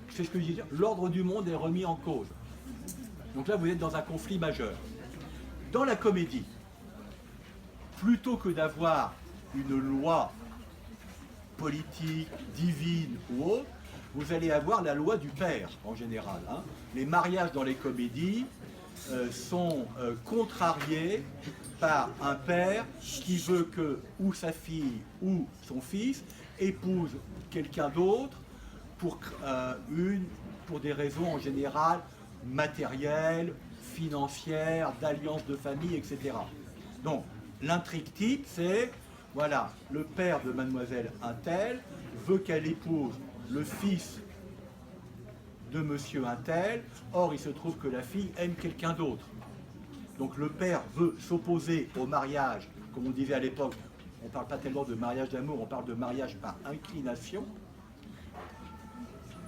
c'est ce que je dis, l'ordre du monde est remis en cause. Donc là, vous êtes dans un conflit majeur. Dans la comédie, plutôt que d'avoir une loi politique, divine ou autre, vous allez avoir la loi du père, en général. Hein. Les mariages dans les comédies sont contrariés par un père qui veut que ou sa fille ou son fils épouse quelqu'un d'autre pour des raisons en général matérielles, financières, d'alliance de famille, etc. Donc, l'intrigue type, c'est, voilà, le père de mademoiselle Untel veut qu'elle épouse le fils de monsieur Untel, or il se trouve que la fille aime quelqu'un d'autre. Donc le père veut s'opposer au mariage, comme on disait à l'époque, on ne parle pas tellement de mariage d'amour, on parle de mariage par inclination.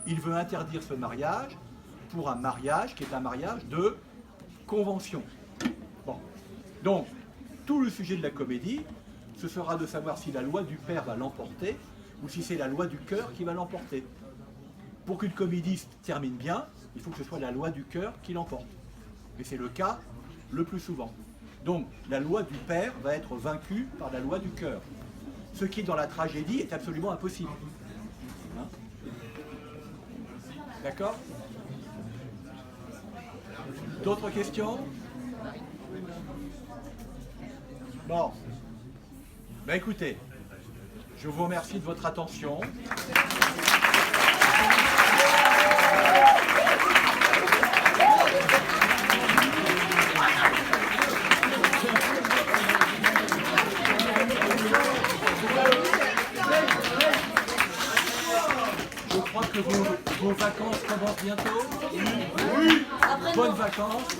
Il veut interdire ce mariage pour un mariage qui est un mariage de convention. Bon. Donc, tout le sujet de la comédie, ce sera de savoir si la loi du père va l'emporter ou si c'est la loi du cœur qui va l'emporter. Pour qu'une comédie se termine bien, il faut que ce soit la loi du cœur qui l'emporte. Et c'est le cas le plus souvent. Donc, la loi du père va être vaincue par la loi du cœur. Ce qui, dans la tragédie, est absolument impossible. Hein? D'accord? D'autres questions? Bon. Ben écoutez, je vous remercie de votre attention. Je crois que vos vacances commencent bientôt. Oui. Bonnes vacances.